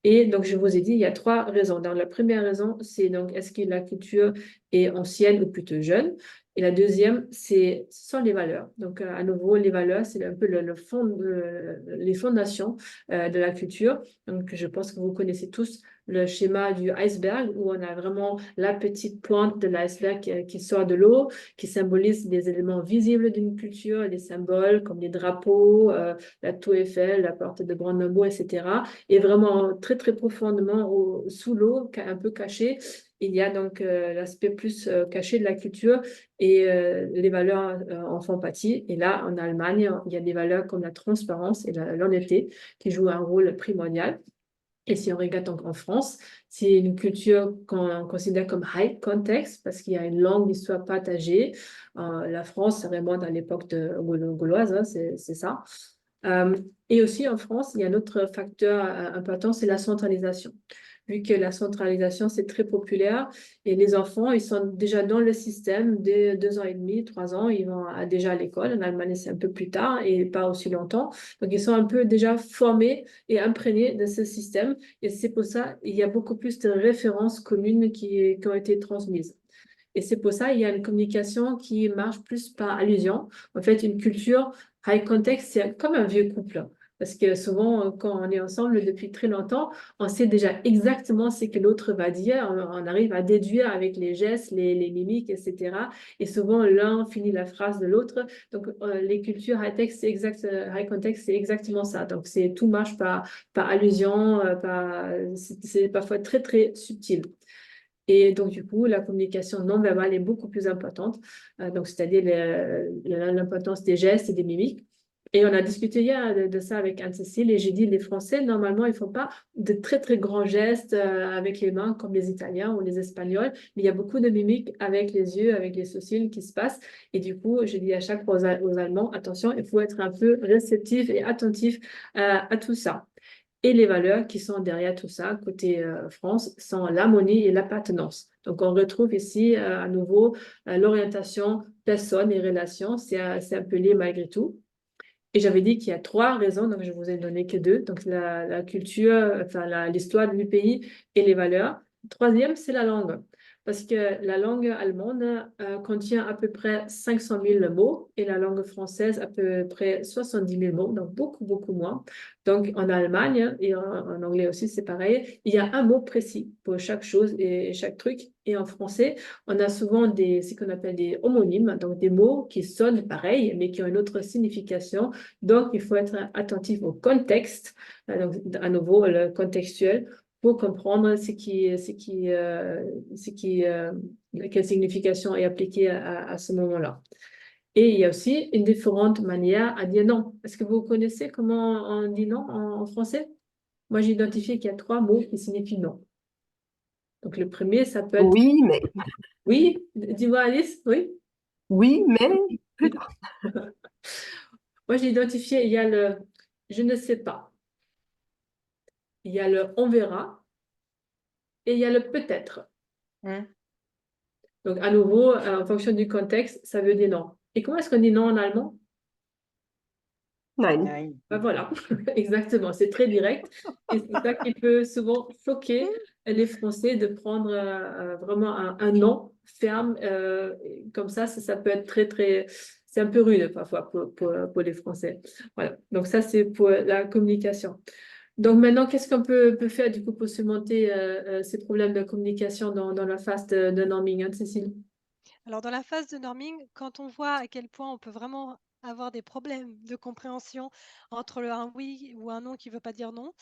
Et donc, je vous ai dit, il y a trois raisons. Donc, la première raison, c'est donc, est-ce que la culture est ancienne ou plutôt jeune? Et la deuxième, ce sont les valeurs. Donc, à nouveau, les valeurs, c'est un peu les fondations de la culture. Donc, je pense que vous connaissez tous le schéma du iceberg où on a vraiment la petite pointe de l'iceberg qui sort de l'eau, qui symbolise les éléments visibles d'une culture, les symboles comme les drapeaux, la tour Eiffel, la porte de Brandebourg, etc. Et vraiment très, très profondément sous l'eau, un peu caché, il y a donc l'aspect plus caché de la culture et les valeurs en font partie. Et là, en Allemagne, il y a des valeurs comme la transparence et l'honnêteté qui jouent un rôle primordial. Et si on regarde donc en France, c'est une culture qu'on considère comme high context parce qu'il y a une longue histoire partagée. La France, c'est vraiment dans l'époque gauloise, hein, c'est ça. Et aussi en France, il y a un autre facteur important, c'est la centralisation. Vu que la centralisation, c'est très populaire et les enfants, ils sont déjà dans le système dès 2 ans et demi, 3 ans, ils vont déjà à l'école. En Allemagne, c'est un peu plus tard et pas aussi longtemps. Donc, ils sont un peu déjà formés et imprégnés de ce système. Et c'est pour ça qu'il y a beaucoup plus de références communes qui ont été transmises. Et c'est pour ça qu'il y a une communication qui marche plus par allusion. En fait, une culture high context, c'est comme un vieux couple. Parce que souvent, quand on est ensemble depuis très longtemps, on sait déjà exactement ce que l'autre va dire. On arrive à déduire avec les gestes, les mimiques, etc. Et souvent, l'un finit la phrase de l'autre. Donc, les cultures high context, c'est exactement ça. Donc, tout marche par allusion, c'est parfois très, très subtil. Et donc, du coup, la communication non verbale est beaucoup plus importante, donc c'est-à-dire l'importance des gestes et des mimiques. Et on a discuté hier de ça avec Anne-Cécile et j'ai dit, les Français, normalement, ils ne font pas de très, très grands gestes avec les mains comme les Italiens ou les Espagnols, mais il y a beaucoup de mimiques avec les yeux, avec les sourcils qui se passent. Et du coup, je dis à chaque fois aux Allemands, attention, il faut être un peu réceptif et attentif à tout ça. Et les valeurs qui sont derrière tout ça, côté France, sont l'harmonie et l'appartenance. Donc, on retrouve ici à nouveau l'orientation personne et relation. C'est un peu lié malgré tout. Et j'avais dit qu'il y a trois raisons, donc je vous ai donné que deux. Donc, la culture, enfin, l'histoire du pays et les valeurs. Troisième, c'est la langue. parce que la langue allemande contient à peu près 500 000 mots et la langue française à peu près 70 000 mots, donc beaucoup, beaucoup moins. Donc en Allemagne et en anglais aussi, c'est pareil, il y a un mot précis pour chaque chose et chaque truc. Et en français, on a souvent ce qu'on appelle des homonymes, donc des mots qui sonnent pareil, mais qui ont une autre signification. Donc, il faut être attentif au contexte, donc à nouveau le contextuel, pour comprendre quelle signification est appliquée à ce moment-là. Et il y a aussi une différente manière à dire non. Est-ce que vous connaissez comment on dit non en français? Moi, j'ai identifié qu'il y a 3 mots qui signifient non. Donc, le premier, ça peut être Oui, mais. oui, dis-moi Alice, oui. Oui, mais. Plus tard. Moi, j'ai identifié, il y a le je ne sais pas, il y a le on verra et il y a le peut-être. Donc, à nouveau, en fonction du contexte, ça veut dire non. Et comment est-ce qu'on dit non en allemand? Nein. Nein. Ben voilà, exactement, c'est très direct. Et c'est ça qui peut souvent choquer les Français de prendre vraiment un non ferme. Comme ça peut être très, très. C'est un peu rude parfois pour les Français. Voilà, donc ça, c'est pour la communication. Donc maintenant, qu'est-ce qu'on peut faire du coup pour surmonter ces problèmes de communication dans la phase de norming, hein, Cécile? Alors, dans la phase de norming, quand on voit à quel point on peut vraiment avoir des problèmes de compréhension entre un oui ou un non qui ne veut pas dire non,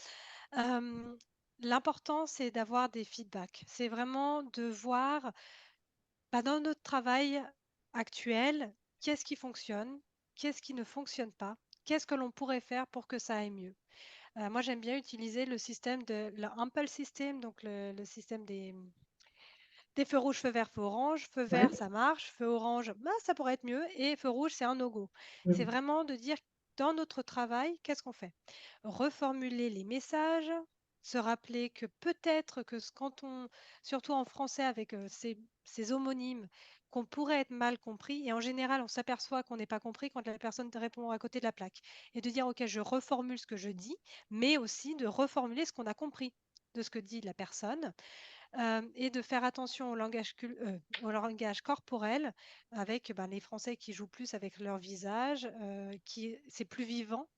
l'important, c'est d'avoir des feedbacks. C'est vraiment de voir dans notre travail actuel, qu'est-ce qui fonctionne, qu'est-ce qui ne fonctionne pas, qu'est-ce que l'on pourrait faire pour que ça aille mieux. Moi, j'aime bien utiliser le système le Ample System, donc le système des feux rouges, feu vert, feu orange. Feu Ouais. vert, ça marche. Feu orange, ça pourrait être mieux. Et feu rouge, c'est un no-go. C'est vraiment de dire dans notre travail, qu'est-ce qu'on fait? Reformuler les messages, se rappeler que peut-être que quand on, surtout en français avec ces homonymes, qu'on pourrait être mal compris. Et en général, on s'aperçoit qu'on n'est pas compris quand la personne répond à côté de la plaque. Et de dire, OK, je reformule ce que je dis, mais aussi de reformuler ce qu'on a compris de ce que dit la personne. Et de faire attention au langage corporel avec les Français qui jouent plus avec leur visage, c'est plus vivant.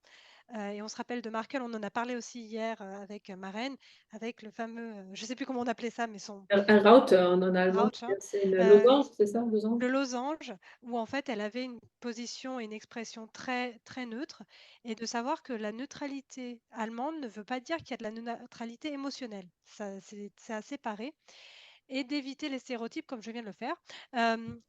Et on se rappelle de Markel, on en a parlé aussi hier avec Maren, avec le fameux, je ne sais plus comment on appelait ça, mais son Un route en allemand, Rauch, hein, c'est une losange, c'est ça, losange? le losange, où en fait elle avait une position et une expression très, très neutre, et de savoir que la neutralité allemande ne veut pas dire qu'il y a de la neutralité émotionnelle. C'est à séparer. Et d'éviter les stéréotypes comme je viens de le faire.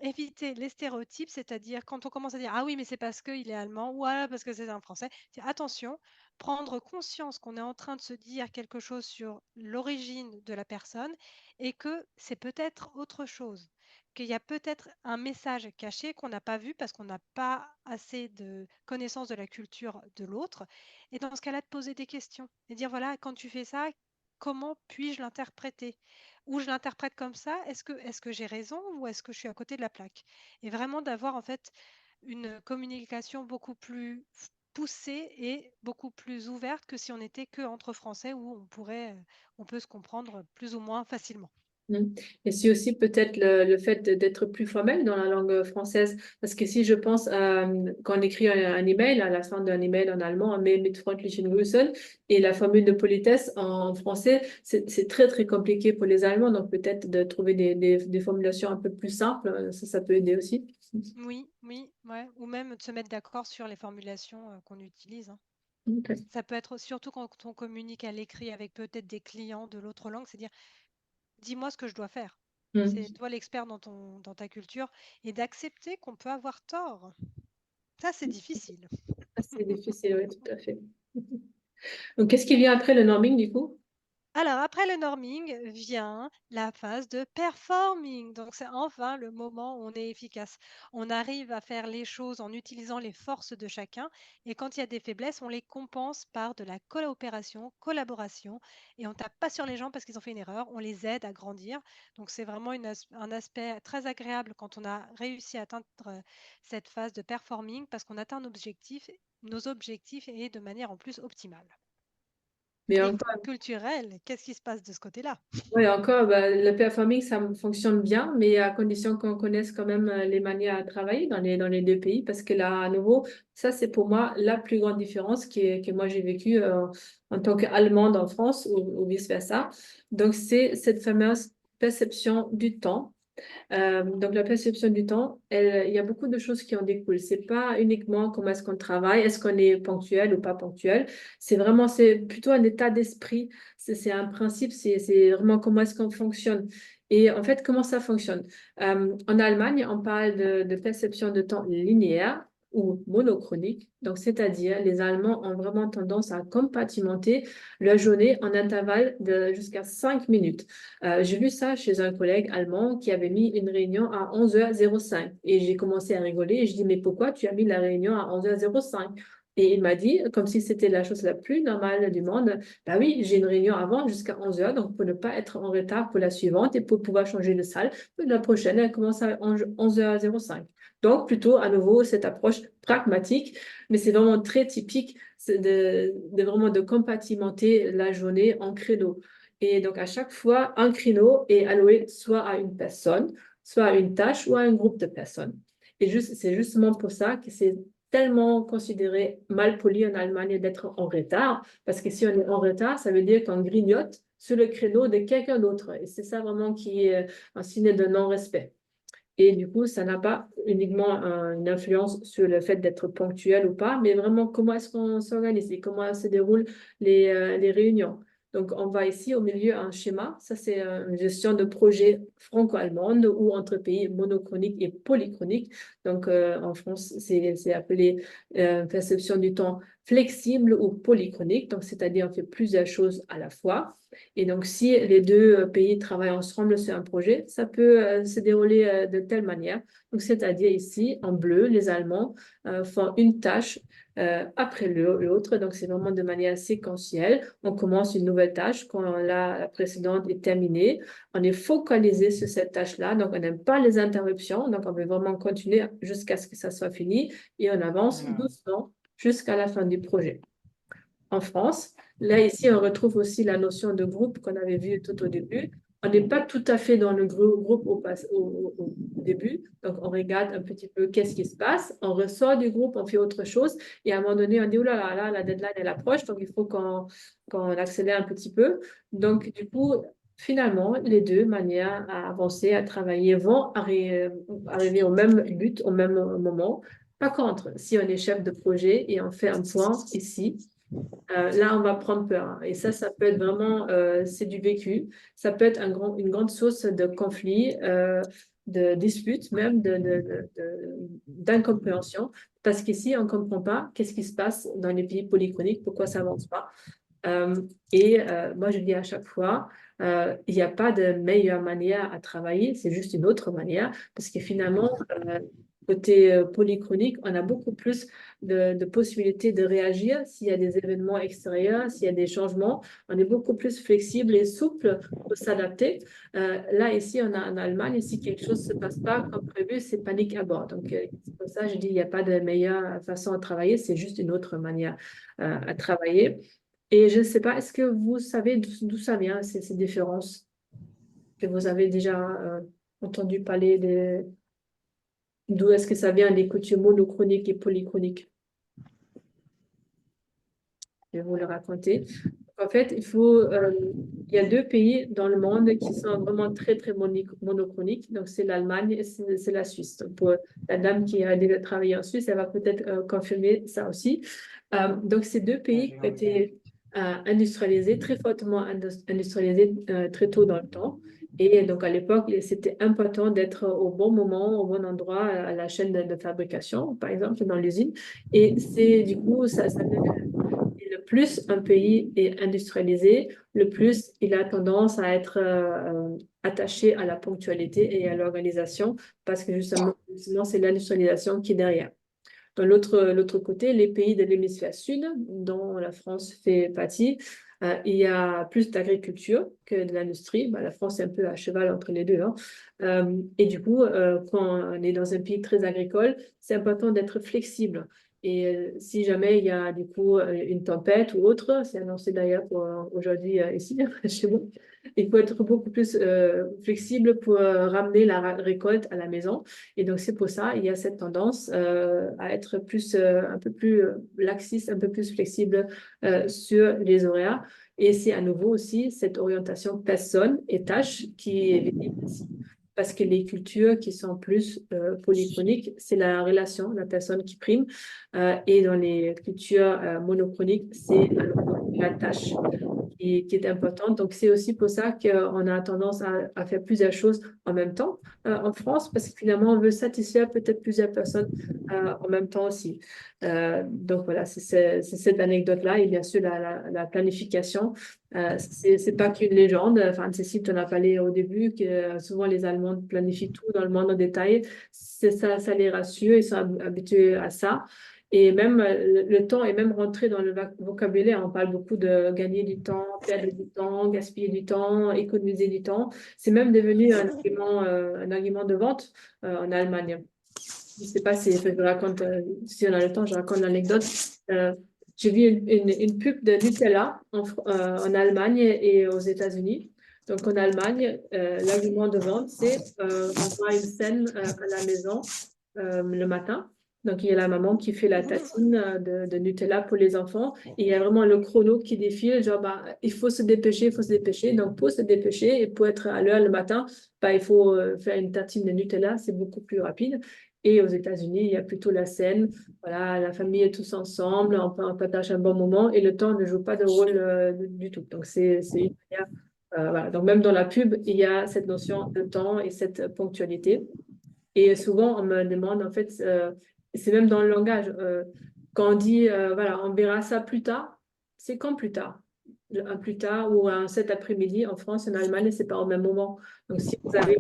Éviter les stéréotypes, c'est-à-dire quand on commence à dire ah oui, mais c'est parce qu'il est allemand ou ah, parce que c'est un français. Attention, prendre conscience qu'on est en train de se dire quelque chose sur l'origine de la personne et que c'est peut-être autre chose, qu'il y a peut-être un message caché qu'on n'a pas vu parce qu'on n'a pas assez de connaissance de la culture de l'autre. Et dans ce cas-là, de poser des questions et dire voilà, quand tu fais ça, comment puis-je l'interpréter? Ou je l'interprète comme ça, est-ce que j'ai raison ou est-ce que je suis à côté de la plaque? Et vraiment d'avoir en fait une communication beaucoup plus poussée et beaucoup plus ouverte que si on était que entre Français où on peut se comprendre plus ou moins facilement. Et c'est aussi peut-être le fait d'être plus formel dans la langue française. Parce que si je pense quand on écrit un email, à la fin d'un email en allemand, on met mit freundlichen Grüßen, et la formule de politesse en français, c'est très, très compliqué pour les Allemands. Donc peut-être de trouver des formulations un peu plus simples, ça peut aider aussi. Oui, oui, ouais. Ou même de se mettre d'accord sur les formulations qu'on utilise, hein. Ok. Ça peut être surtout quand on communique à l'écrit avec peut-être des clients de l'autre langue, c'est dire dis-moi ce que je dois faire. Mm. C'est toi l'expert dans ta culture et d'accepter qu'on peut avoir tort. Ça, c'est difficile. C'est difficile, oui, tout à fait. Donc, qu'est-ce qui vient après le norming, du coup? Alors, après le norming vient la phase de performing. Donc, c'est enfin le moment où on est efficace. On arrive à faire les choses en utilisant les forces de chacun. Et quand il y a des faiblesses, on les compense par de la coopération, collaboration. Et on tape pas sur les gens parce qu'ils ont fait une erreur. On les aide à grandir. Donc, c'est vraiment un aspect très agréable quand on a réussi à atteindre cette phase de performing parce qu'on atteint nos objectifs et de manière en plus optimale. Mais Et encore, culturel, qu'est-ce qui se passe de ce côté-là? ouais, encore bah, le pair farming, ça fonctionne bien, mais à condition qu'on connaisse quand même les manières à travailler dans les deux pays, parce que là, à nouveau, ça, c'est pour moi la plus grande différence que moi j'ai vécue en tant qu'Allemande en France ou vice-versa. Donc, c'est cette fameuse perception du temps. Donc, la perception du temps, il y a beaucoup de choses qui en découlent. C'est pas uniquement comment est-ce qu'on travaille, est-ce qu'on est ponctuel ou pas ponctuel. C'est plutôt un état d'esprit. C'est un principe, c'est vraiment comment est-ce qu'on fonctionne. Et en fait, comment ça fonctionne? En Allemagne, on parle de perception de temps linéaire ou monochronique. Donc, c'est-à-dire, les Allemands ont vraiment tendance à compartimenter la journée en intervalles de jusqu'à 5 minutes. J'ai vu ça chez un collègue allemand qui avait mis une réunion à 11h05 et j'ai commencé à rigoler et je dis mais pourquoi tu as mis la réunion à 11h05? Et il m'a dit, comme si c'était la chose la plus normale du monde, bah oui, j'ai une réunion avant jusqu'à 11h, donc pour ne pas être en retard pour la suivante et pour pouvoir changer de salle, la prochaine, elle commence à 11h05. Donc, plutôt, à nouveau, cette approche pragmatique, mais c'est vraiment très typique de vraiment de compartimenter la journée en créneaux. Et donc, à chaque fois, un créneau est alloué soit à une personne, soit à une tâche ou à un groupe de personnes. Et c'est justement pour ça que c'est tellement considéré mal poli en Allemagne d'être en retard, parce que si on est en retard, ça veut dire qu'on grignote sur le créneau de quelqu'un d'autre. Et c'est ça vraiment qui est un signe de non-respect. Et du coup, ça n'a pas uniquement une influence sur le fait d'être ponctuel ou pas, mais vraiment comment est-ce qu'on s'organise et comment se déroulent les réunions. Donc, on va ici au milieu un schéma. Ça, c'est une gestion de projet franco-allemande ou entre pays monochronique et polychronique. Donc, en France, c'est appelé perception du temps flexible ou polychronique. Donc, c'est-à-dire on fait plusieurs choses à la fois. Et donc, si les deux pays travaillent ensemble sur un projet, ça peut se dérouler de telle manière. Donc, c'est-à-dire ici, en bleu, les Allemands font une tâche après l'autre. Donc, c'est vraiment de manière séquentielle. On commence une nouvelle tâche quand la précédente est terminée. On est focalisé sur cette tâche-là. Donc, on n'aime pas les interruptions. Donc, on veut vraiment continuer jusqu'à ce que ça soit fini. Et on avance doucement jusqu'à la fin du projet. En France, là, ici, on retrouve aussi la notion de groupe qu'on avait vu tout au début. On n'est pas tout à fait dans le groupe au début. Donc, on regarde un petit peu qu'est-ce qui se passe. On ressort du groupe, on fait autre chose. Et à un moment donné, on dit, oh là là, la deadline, elle approche. Donc, il faut qu'on accélère un petit peu. Donc, du coup, finalement, les deux manières à avancer, à travailler vont arriver au même but, au même moment. Par contre, si on est chef de projet et on fait un point ici, là, on va prendre peur. Hein. Et ça peut être vraiment, c'est du vécu. Ça peut être une grande source de conflit, de dispute, même d'incompréhension. Parce qu'ici, on ne comprend pas qu'est-ce qui se passe dans les pays polychroniques, pourquoi ça n'avance pas. Moi, je dis à chaque fois, il n'y a pas de meilleure manière à travailler, c'est juste une autre manière. Parce que finalement, côté polychronique, on a beaucoup plus de possibilités de réagir s'il y a des événements extérieurs, s'il y a des changements. On est beaucoup plus flexible et souple pour s'adapter. Là, ici, on a en Allemagne, si quelque chose ne se passe pas comme prévu, c'est panique à bord. Donc, c'est pour ça que je dis, il n'y a pas de meilleure façon de travailler, c'est juste une autre manière à travailler. Et je ne sais pas, est-ce que vous savez d'où ça vient, ces différences? Que vous avez déjà entendu parler d'où est-ce que ça vient, les coutumes monochroniques et polychroniques? Je vais vous le raconter. En fait, il y a deux pays dans le monde qui sont vraiment très, très monochroniques. Donc, c'est l'Allemagne et c'est la Suisse. Donc, pour la dame qui a déjà travaillé en Suisse, elle va peut-être confirmer ça aussi. Donc, ces deux pays qui ont été industrialisés, très fortement industrialisés très tôt dans le temps. Et donc, à l'époque, c'était important d'être au bon moment, au bon endroit à la chaîne de fabrication, par exemple, dans l'usine. Et c'est du coup, le plus un pays est industrialisé, le plus il a tendance à être attaché à la ponctualité et à l'organisation parce que justement c'est l'industrialisation qui est derrière. De l'autre côté, les pays de l'hémisphère sud, dont la France fait partie, il y a plus d'agriculture que de l'industrie. La France est un peu à cheval entre les deux. Hein. Et du coup, quand on est dans un pays très agricole, c'est important d'être flexible. Et si jamais il y a du coup une tempête ou autre, c'est annoncé d'ailleurs pour aujourd'hui ici, chez moi, il faut être beaucoup plus flexible pour ramener la récolte à la maison. Et donc, c'est pour ça il y a cette tendance à être plus, un peu plus laxiste, un peu plus flexible sur les horaires. Et c'est à nouveau aussi cette orientation personne et tâche qui est visible ici. Parce que les cultures qui sont plus polyphoniques, c'est la relation, la personne qui prime. Et dans les cultures monochroniques, c'est la tâche qui est importante. Donc, c'est aussi pour ça qu'on a tendance à faire plusieurs choses en même temps en France, parce que finalement, on veut satisfaire peut-être plusieurs personnes en même temps aussi. Donc, voilà, c'est cette anecdote-là. Et bien sûr, la planification, c'est pas qu'une légende. Enfin, Cécile, tu en as parlé au début, que souvent les Allemands planifient tout dans le monde en détail. C'est ça, ça les rassure, ils sont habitués à ça. Et même le temps est même rentré dans le vocabulaire. On parle beaucoup de gagner du temps, perdre du temps, gaspiller du temps, économiser du temps. C'est même devenu un argument de vente en Allemagne. Je ne sais pas si je raconte, si on a le temps, je raconte l'anecdote. J'ai vu une pub de Nutella en Allemagne et aux États-Unis. Donc en Allemagne, l'argument de vente, c'est on voit une scène à la maison le matin. Donc il y a la maman qui fait la tartine de Nutella pour les enfants. Et il y a vraiment le chrono qui défile, genre bah, il faut se dépêcher, il faut se dépêcher. Donc pour se dépêcher et pour être à l'heure le matin, bah, il faut faire une tartine de Nutella, c'est beaucoup plus rapide. Et aux États-Unis, il y a plutôt la scène. Voilà, la famille est tous ensemble, on partage un bon moment et le temps ne joue pas de rôle du tout. Donc, c'est une manière. Voilà. Donc, même dans la pub, il y a cette notion de temps et cette ponctualité. Et souvent, on me demande, en fait, c'est même dans le langage, quand on dit, voilà, on verra ça plus tard, c'est quand plus tard? Un plus tard ou un cet après-midi en France, en Allemagne, c'est pas au même moment. Donc, si vous avez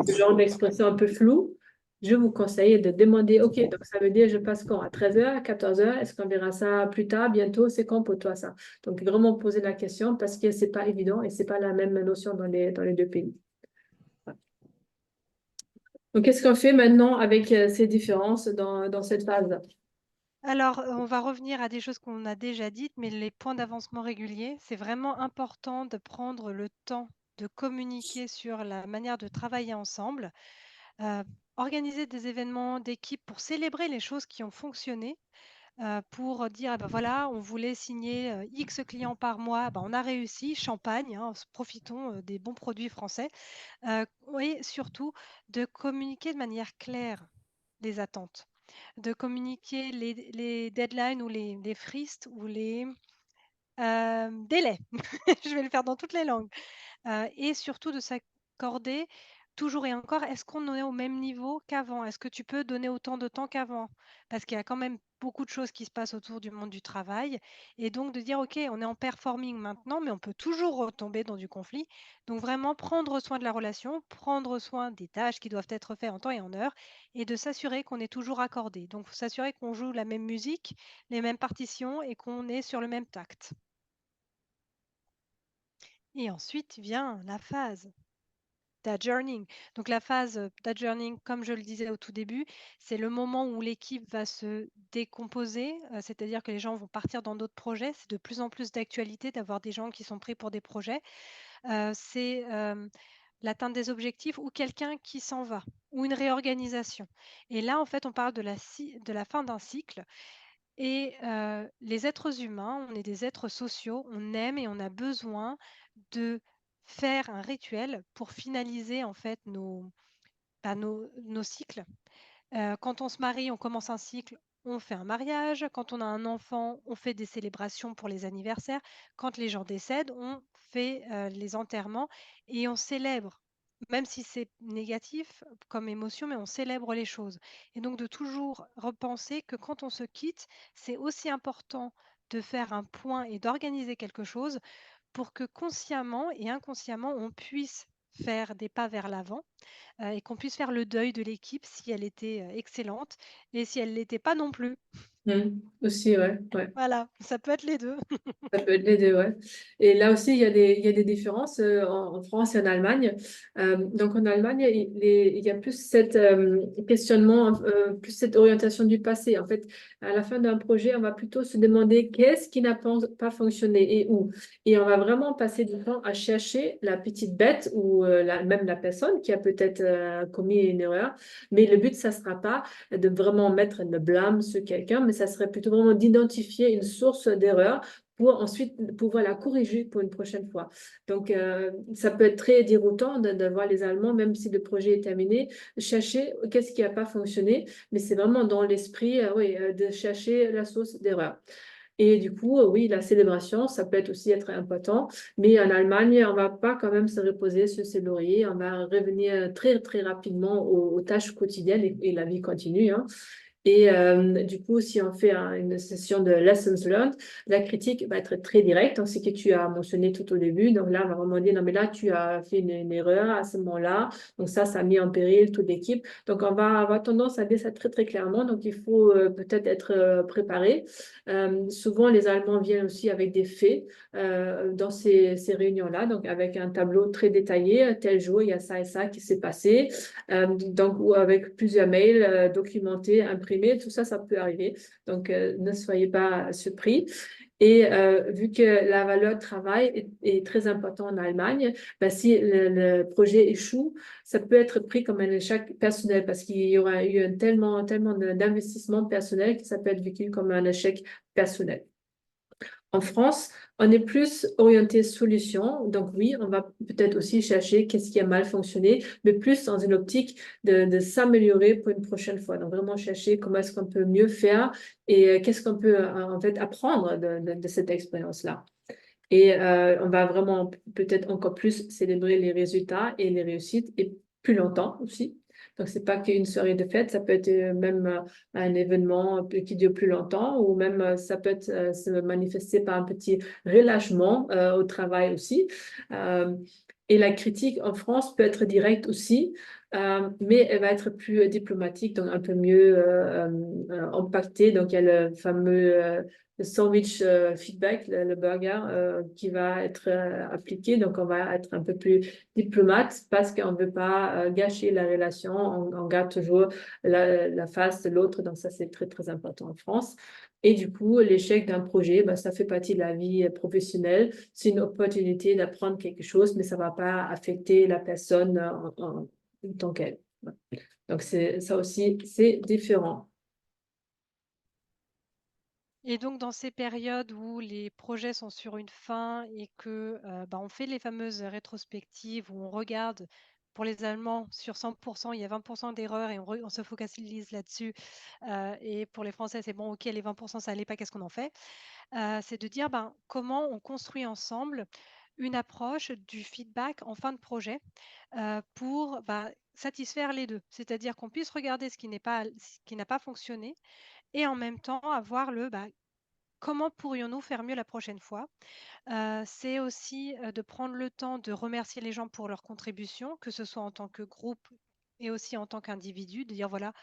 ce genre d'expression un peu floue, je vous conseille de demander, OK, donc ça veut dire je passe quand? À 13h, à 14h? Est-ce qu'on verra ça plus tard, bientôt? C'est quand pour toi ça? Donc, vraiment poser la question parce que c'est pas évident et c'est pas la même notion dans les deux pays. Donc, qu'est-ce qu'on fait maintenant avec ces différences dans cette phase? Alors, on va revenir à des choses qu'on a déjà dites, mais les points d'avancement réguliers, c'est vraiment important de prendre le temps de communiquer sur la manière de travailler ensemble, euh, organiser des événements d'équipe pour célébrer les choses qui ont fonctionné, pour dire, ah ben voilà, on voulait signer X clients par mois, ben on a réussi, champagne, hein, profitons des bons produits français. Et surtout, de communiquer de manière claire les attentes, de communiquer les deadlines ou les fristes ou les délais. Je vais le faire dans toutes les langues. Et surtout de s'accorder toujours et encore, est-ce qu'on est au même niveau qu'avant? Est-ce que tu peux donner autant de temps qu'avant? Parce qu'il y a quand même beaucoup de choses qui se passent autour du monde du travail. Et donc de dire, OK, on est en performing maintenant, mais on peut toujours retomber dans du conflit. Donc vraiment prendre soin de la relation, prendre soin des tâches qui doivent être faites en temps et en heure, et de s'assurer qu'on est toujours accordé. Donc s'assurer qu'on joue la même musique, les mêmes partitions et qu'on est sur le même tact. Et ensuite vient la phase d'adjourning. Donc la phase d'adjourning, comme je le disais au tout début, c'est le moment où l'équipe va se décomposer, c'est-à-dire que les gens vont partir dans d'autres projets. C'est de plus en plus d'actualité d'avoir des gens qui sont pris pour des projets. C'est l'atteinte des objectifs ou quelqu'un qui s'en va ou une réorganisation. Et là, en fait, on parle de la fin d'un cycle. Et les êtres humains, on est des êtres sociaux, on aime et on a besoin de faire un rituel pour finaliser en fait nos cycles. Quand on se marie, on commence un cycle, on fait un mariage. Quand on a un enfant, on fait des célébrations pour les anniversaires. Quand les gens décèdent, on fait les enterrements et on célèbre. Même si c'est négatif comme émotion, mais on célèbre les choses. Et donc de toujours repenser que quand on se quitte, c'est aussi important de faire un point et d'organiser quelque chose pour que consciemment et inconsciemment, on puisse faire des pas vers l'avant et qu'on puisse faire le deuil de l'équipe si elle était excellente et si elle ne l'était pas non plus. Aussi, ouais. Voilà, ça peut être les deux. Ça peut être les deux, ouais. Et là aussi, il y a des différences en France et en Allemagne. Donc, en Allemagne, il y a plus cette questionnement, plus cette orientation du passé. En fait, à la fin d'un projet, on va plutôt se demander qu'est-ce qui n'a pas fonctionné et où. Et on va vraiment passer du temps à chercher la petite bête ou même la personne qui a peut-être commis une erreur. Mais le but, ça ne sera pas de vraiment mettre le blâme sur quelqu'un, mais ça serait plutôt vraiment d'identifier une source d'erreur pour ensuite pouvoir la corriger pour une prochaine fois. Donc, ça peut être très déroutant de voir les Allemands, même si le projet est terminé, chercher qu'est-ce qui n'a pas fonctionné, mais c'est vraiment dans l'esprit de chercher la source d'erreur. Et du coup, oui, la célébration, ça peut aussi être important, mais en Allemagne, on ne va pas quand même se reposer sur ses lauriers, on va revenir très, très rapidement aux tâches quotidiennes et la vie continue, hein. Et du coup, si on fait une session de lessons learned, la critique va être très directe, hein, c'est que tu as mentionné tout au début. Donc là, on va vraiment dire, non, mais là, tu as fait une erreur à ce moment-là. Donc ça a mis en péril toute l'équipe. Donc on va avoir tendance à dire ça très, très clairement. Donc il faut peut-être être préparé. Souvent, les Allemands viennent aussi avec des faits dans ces réunions-là, donc avec un tableau très détaillé. Tel jour, il y a ça et ça qui s'est passé. Donc, ou avec plusieurs mails documentés, imprimés, tout ça, ça peut arriver. Donc, ne soyez pas surpris. Et vu que la valeur travail est très importante en Allemagne, ben, si le projet échoue, ça peut être pris comme un échec personnel parce qu'il y aura eu tellement d'investissement personnel que ça peut être vécu comme un échec personnel. En France, on est plus orienté solution. Donc oui, on va peut-être aussi chercher qu'est-ce qui a mal fonctionné, mais plus dans une optique de s'améliorer pour une prochaine fois. Donc vraiment chercher comment est-ce qu'on peut mieux faire et qu'est-ce qu'on peut en fait apprendre de cette expérience-là. Et on va vraiment peut-être encore plus célébrer les résultats et les réussites et plus longtemps aussi. Donc, c'est pas qu'une soirée de fête, ça peut être même un événement qui dure plus longtemps ou même ça peut être, se manifester par un petit relâchement au travail aussi. Et la critique en France peut être directe aussi, mais elle va être plus diplomatique, donc un peu mieux impactée. Donc, il y a le fameux le sandwich feedback, le burger qui va être appliqué. Donc, on va être un peu plus diplomate parce qu'on ne veut pas gâcher la relation. On garde toujours la face de l'autre. Donc, ça, c'est très, très important en France. Et du coup, l'échec d'un projet, ben, ça fait partie de la vie professionnelle. C'est une opportunité d'apprendre quelque chose, mais ça ne va pas affecter la personne en tant qu'elle. Donc, ça aussi, c'est différent. Et donc, dans ces périodes où les projets sont sur une fin et que on fait les fameuses rétrospectives où on regarde, pour les Allemands, sur 100%, il y a 20% d'erreurs et on se focalise là-dessus. Et pour les Français, c'est bon, ok, les 20%, ça n'allait pas, qu'est-ce qu'on en fait? C'est de dire comment on construit ensemble une approche du feedback en fin de projet pour satisfaire les deux. C'est-à-dire qu'on puisse regarder ce qui n'a pas fonctionné et en même temps avoir comment pourrions-nous faire mieux la prochaine fois? C'est aussi de prendre le temps de remercier les gens pour leur contribution, que ce soit en tant que groupe et aussi en tant qu'individu, de dire voilà,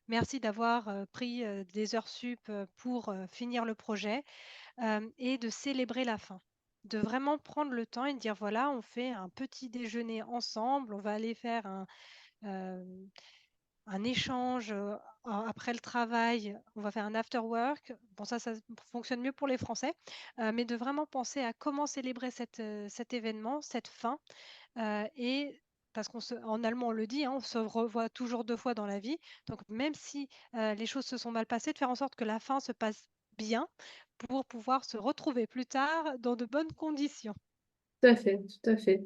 merci d'avoir pris des heures sup pour finir le projet et de célébrer la fin. De vraiment prendre le temps et de dire voilà, on fait un petit déjeuner ensemble, on va aller faire euh, un échange après le travail, on va faire un after work. Bon, ça fonctionne mieux pour les Français, mais de vraiment penser à comment célébrer cet événement, cette fin. Et parce qu'en allemand, on le dit, hein, on se revoit toujours 2 fois dans la vie. Donc, même si les choses se sont mal passées, de faire en sorte que la fin se passe bien pour pouvoir se retrouver plus tard dans de bonnes conditions. Tout à fait, tout à fait.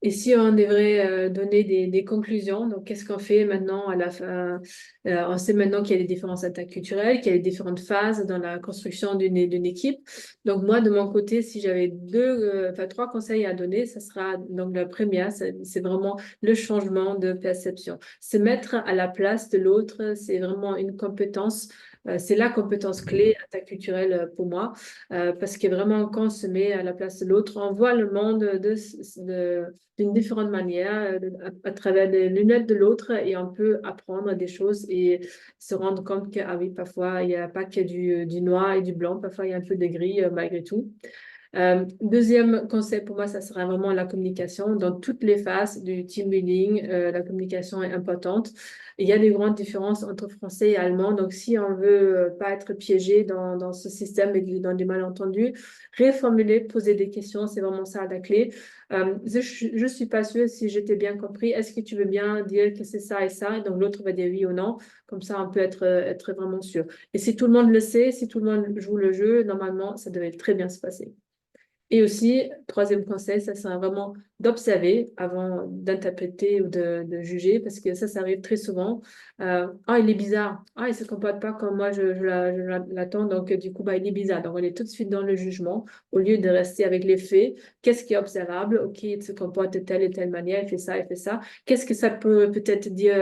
Et si on devrait donner des conclusions, donc qu'est-ce qu'on fait maintenant à la fin? On sait maintenant qu'il y a des différences interculturelles, qu'il y a des différentes phases dans la construction d'une équipe. Donc moi, de mon côté, si j'avais trois conseils à donner, ça sera donc la première, c'est vraiment le changement de perception. Se mettre à la place de l'autre, c'est vraiment une compétence c'est la compétence clé interculturelle pour moi, parce que vraiment, quand on se met à la place de l'autre, on voit le monde d'une différente manière, à travers les lunettes de l'autre, et on peut apprendre des choses et se rendre compte que, ah oui, parfois, il n'y a pas que du noir et du blanc, parfois, il y a un peu de gris malgré tout. Deuxième conseil pour moi, ça sera vraiment la communication. Dans toutes les phases du team building, la communication est importante. Il y a des grandes différences entre français et allemand. Donc, si on veut pas être piégé dans ce système et dans des malentendus, reformuler, poser des questions, c'est vraiment ça la clé. Je suis pas sûre si j'étais bien compris. Est-ce que tu veux bien dire que c'est ça et ça? Et donc, l'autre va dire oui ou non. Comme ça, on peut être vraiment sûr. Et si tout le monde le sait, si tout le monde joue le jeu, normalement, ça devrait très bien se passer. Et aussi, troisième conseil, ça sera vraiment d'observer avant d'interpréter ou de juger, parce que ça arrive très souvent. Ah, il est bizarre. Ah, il ne se comporte pas comme moi, je l'attends. Donc, du coup, bah, il est bizarre. Donc, on est tout de suite dans le jugement, au lieu de rester avec les faits. Qu'est-ce qui est observable? OK, il se comporte de telle et telle manière, il fait ça, il fait ça. Qu'est-ce que ça peut peut-être dire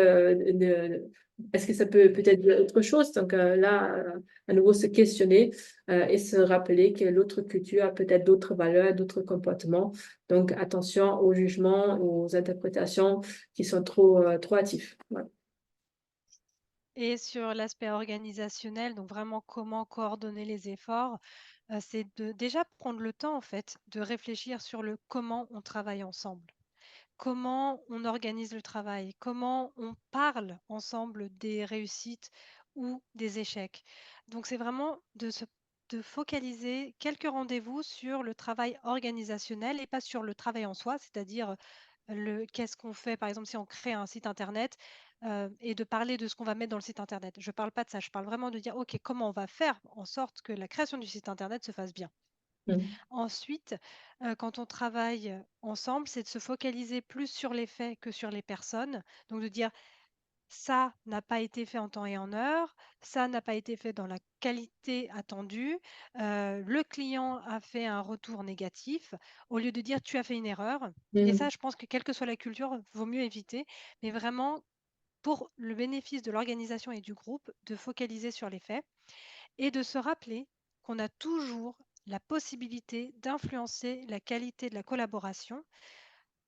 est-ce que ça peut peut-être dire autre chose? Donc, là, à nouveau, se questionner et se rappeler que l'autre culture a peut-être d'autres valeurs, d'autres comportements. Donc, attention aux jugements, aux interprétations qui sont trop hâtifs. Voilà. Et sur l'aspect organisationnel, donc vraiment comment coordonner les efforts, c'est de déjà prendre le temps en fait de réfléchir sur le comment on travaille ensemble. Comment on organise le travail, comment on parle ensemble des réussites ou des échecs. Donc, c'est vraiment de focaliser quelques rendez-vous sur le travail organisationnel et pas sur le travail en soi, c'est-à-dire qu'est-ce qu'on fait, par exemple, si on crée un site Internet et de parler de ce qu'on va mettre dans le site Internet. Je ne parle pas de ça, je parle vraiment de dire, OK, comment on va faire en sorte que la création du site Internet se fasse bien. Ensuite, quand on travaille ensemble, c'est de se focaliser plus sur les faits que sur les personnes. Donc de dire ça n'a pas été fait en temps et en heure, ça n'a pas été fait dans la qualité attendue, le client a fait un retour négatif, au lieu de dire tu as fait une erreur. Et ça, je pense que quelle que soit la culture, vaut mieux éviter, mais vraiment pour le bénéfice de l'organisation et du groupe, de focaliser sur les faits et de se rappeler qu'on a toujours la possibilité d'influencer la qualité de la collaboration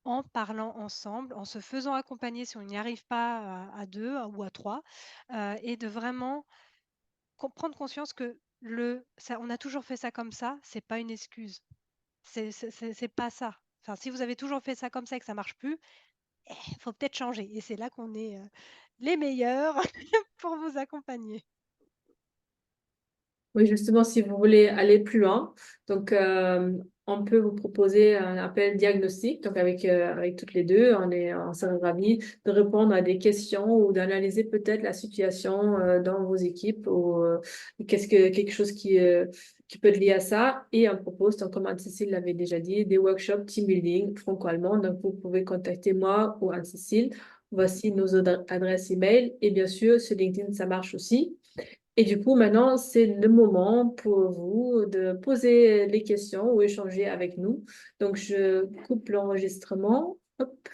en parlant ensemble, en se faisant accompagner si on n'y arrive pas à deux ou à trois, et de vraiment prendre conscience que on a toujours fait ça comme ça, c'est pas une excuse. C'est pas ça. Enfin, si vous avez toujours fait ça comme ça et que ça marche plus, il faut peut-être changer. Et c'est là qu'on est les meilleurs pour vous accompagner. Oui, justement, si vous voulez aller plus loin, donc on peut vous proposer un appel diagnostic. Donc avec toutes les deux, on serait ravis de répondre à des questions ou d'analyser peut-être la situation dans vos équipes ou quelque chose qui peut être lié à ça. Et on propose, donc, comme Anne-Cécile l'avait déjà dit, des workshops team building franco-allemand. Donc vous pouvez contacter moi ou Anne-Cécile. Voici nos adresses email. Et bien sûr, sur LinkedIn, ça marche aussi. Et du coup, maintenant, c'est le moment pour vous de poser les questions ou échanger avec nous. Donc, je coupe l'enregistrement. Hop.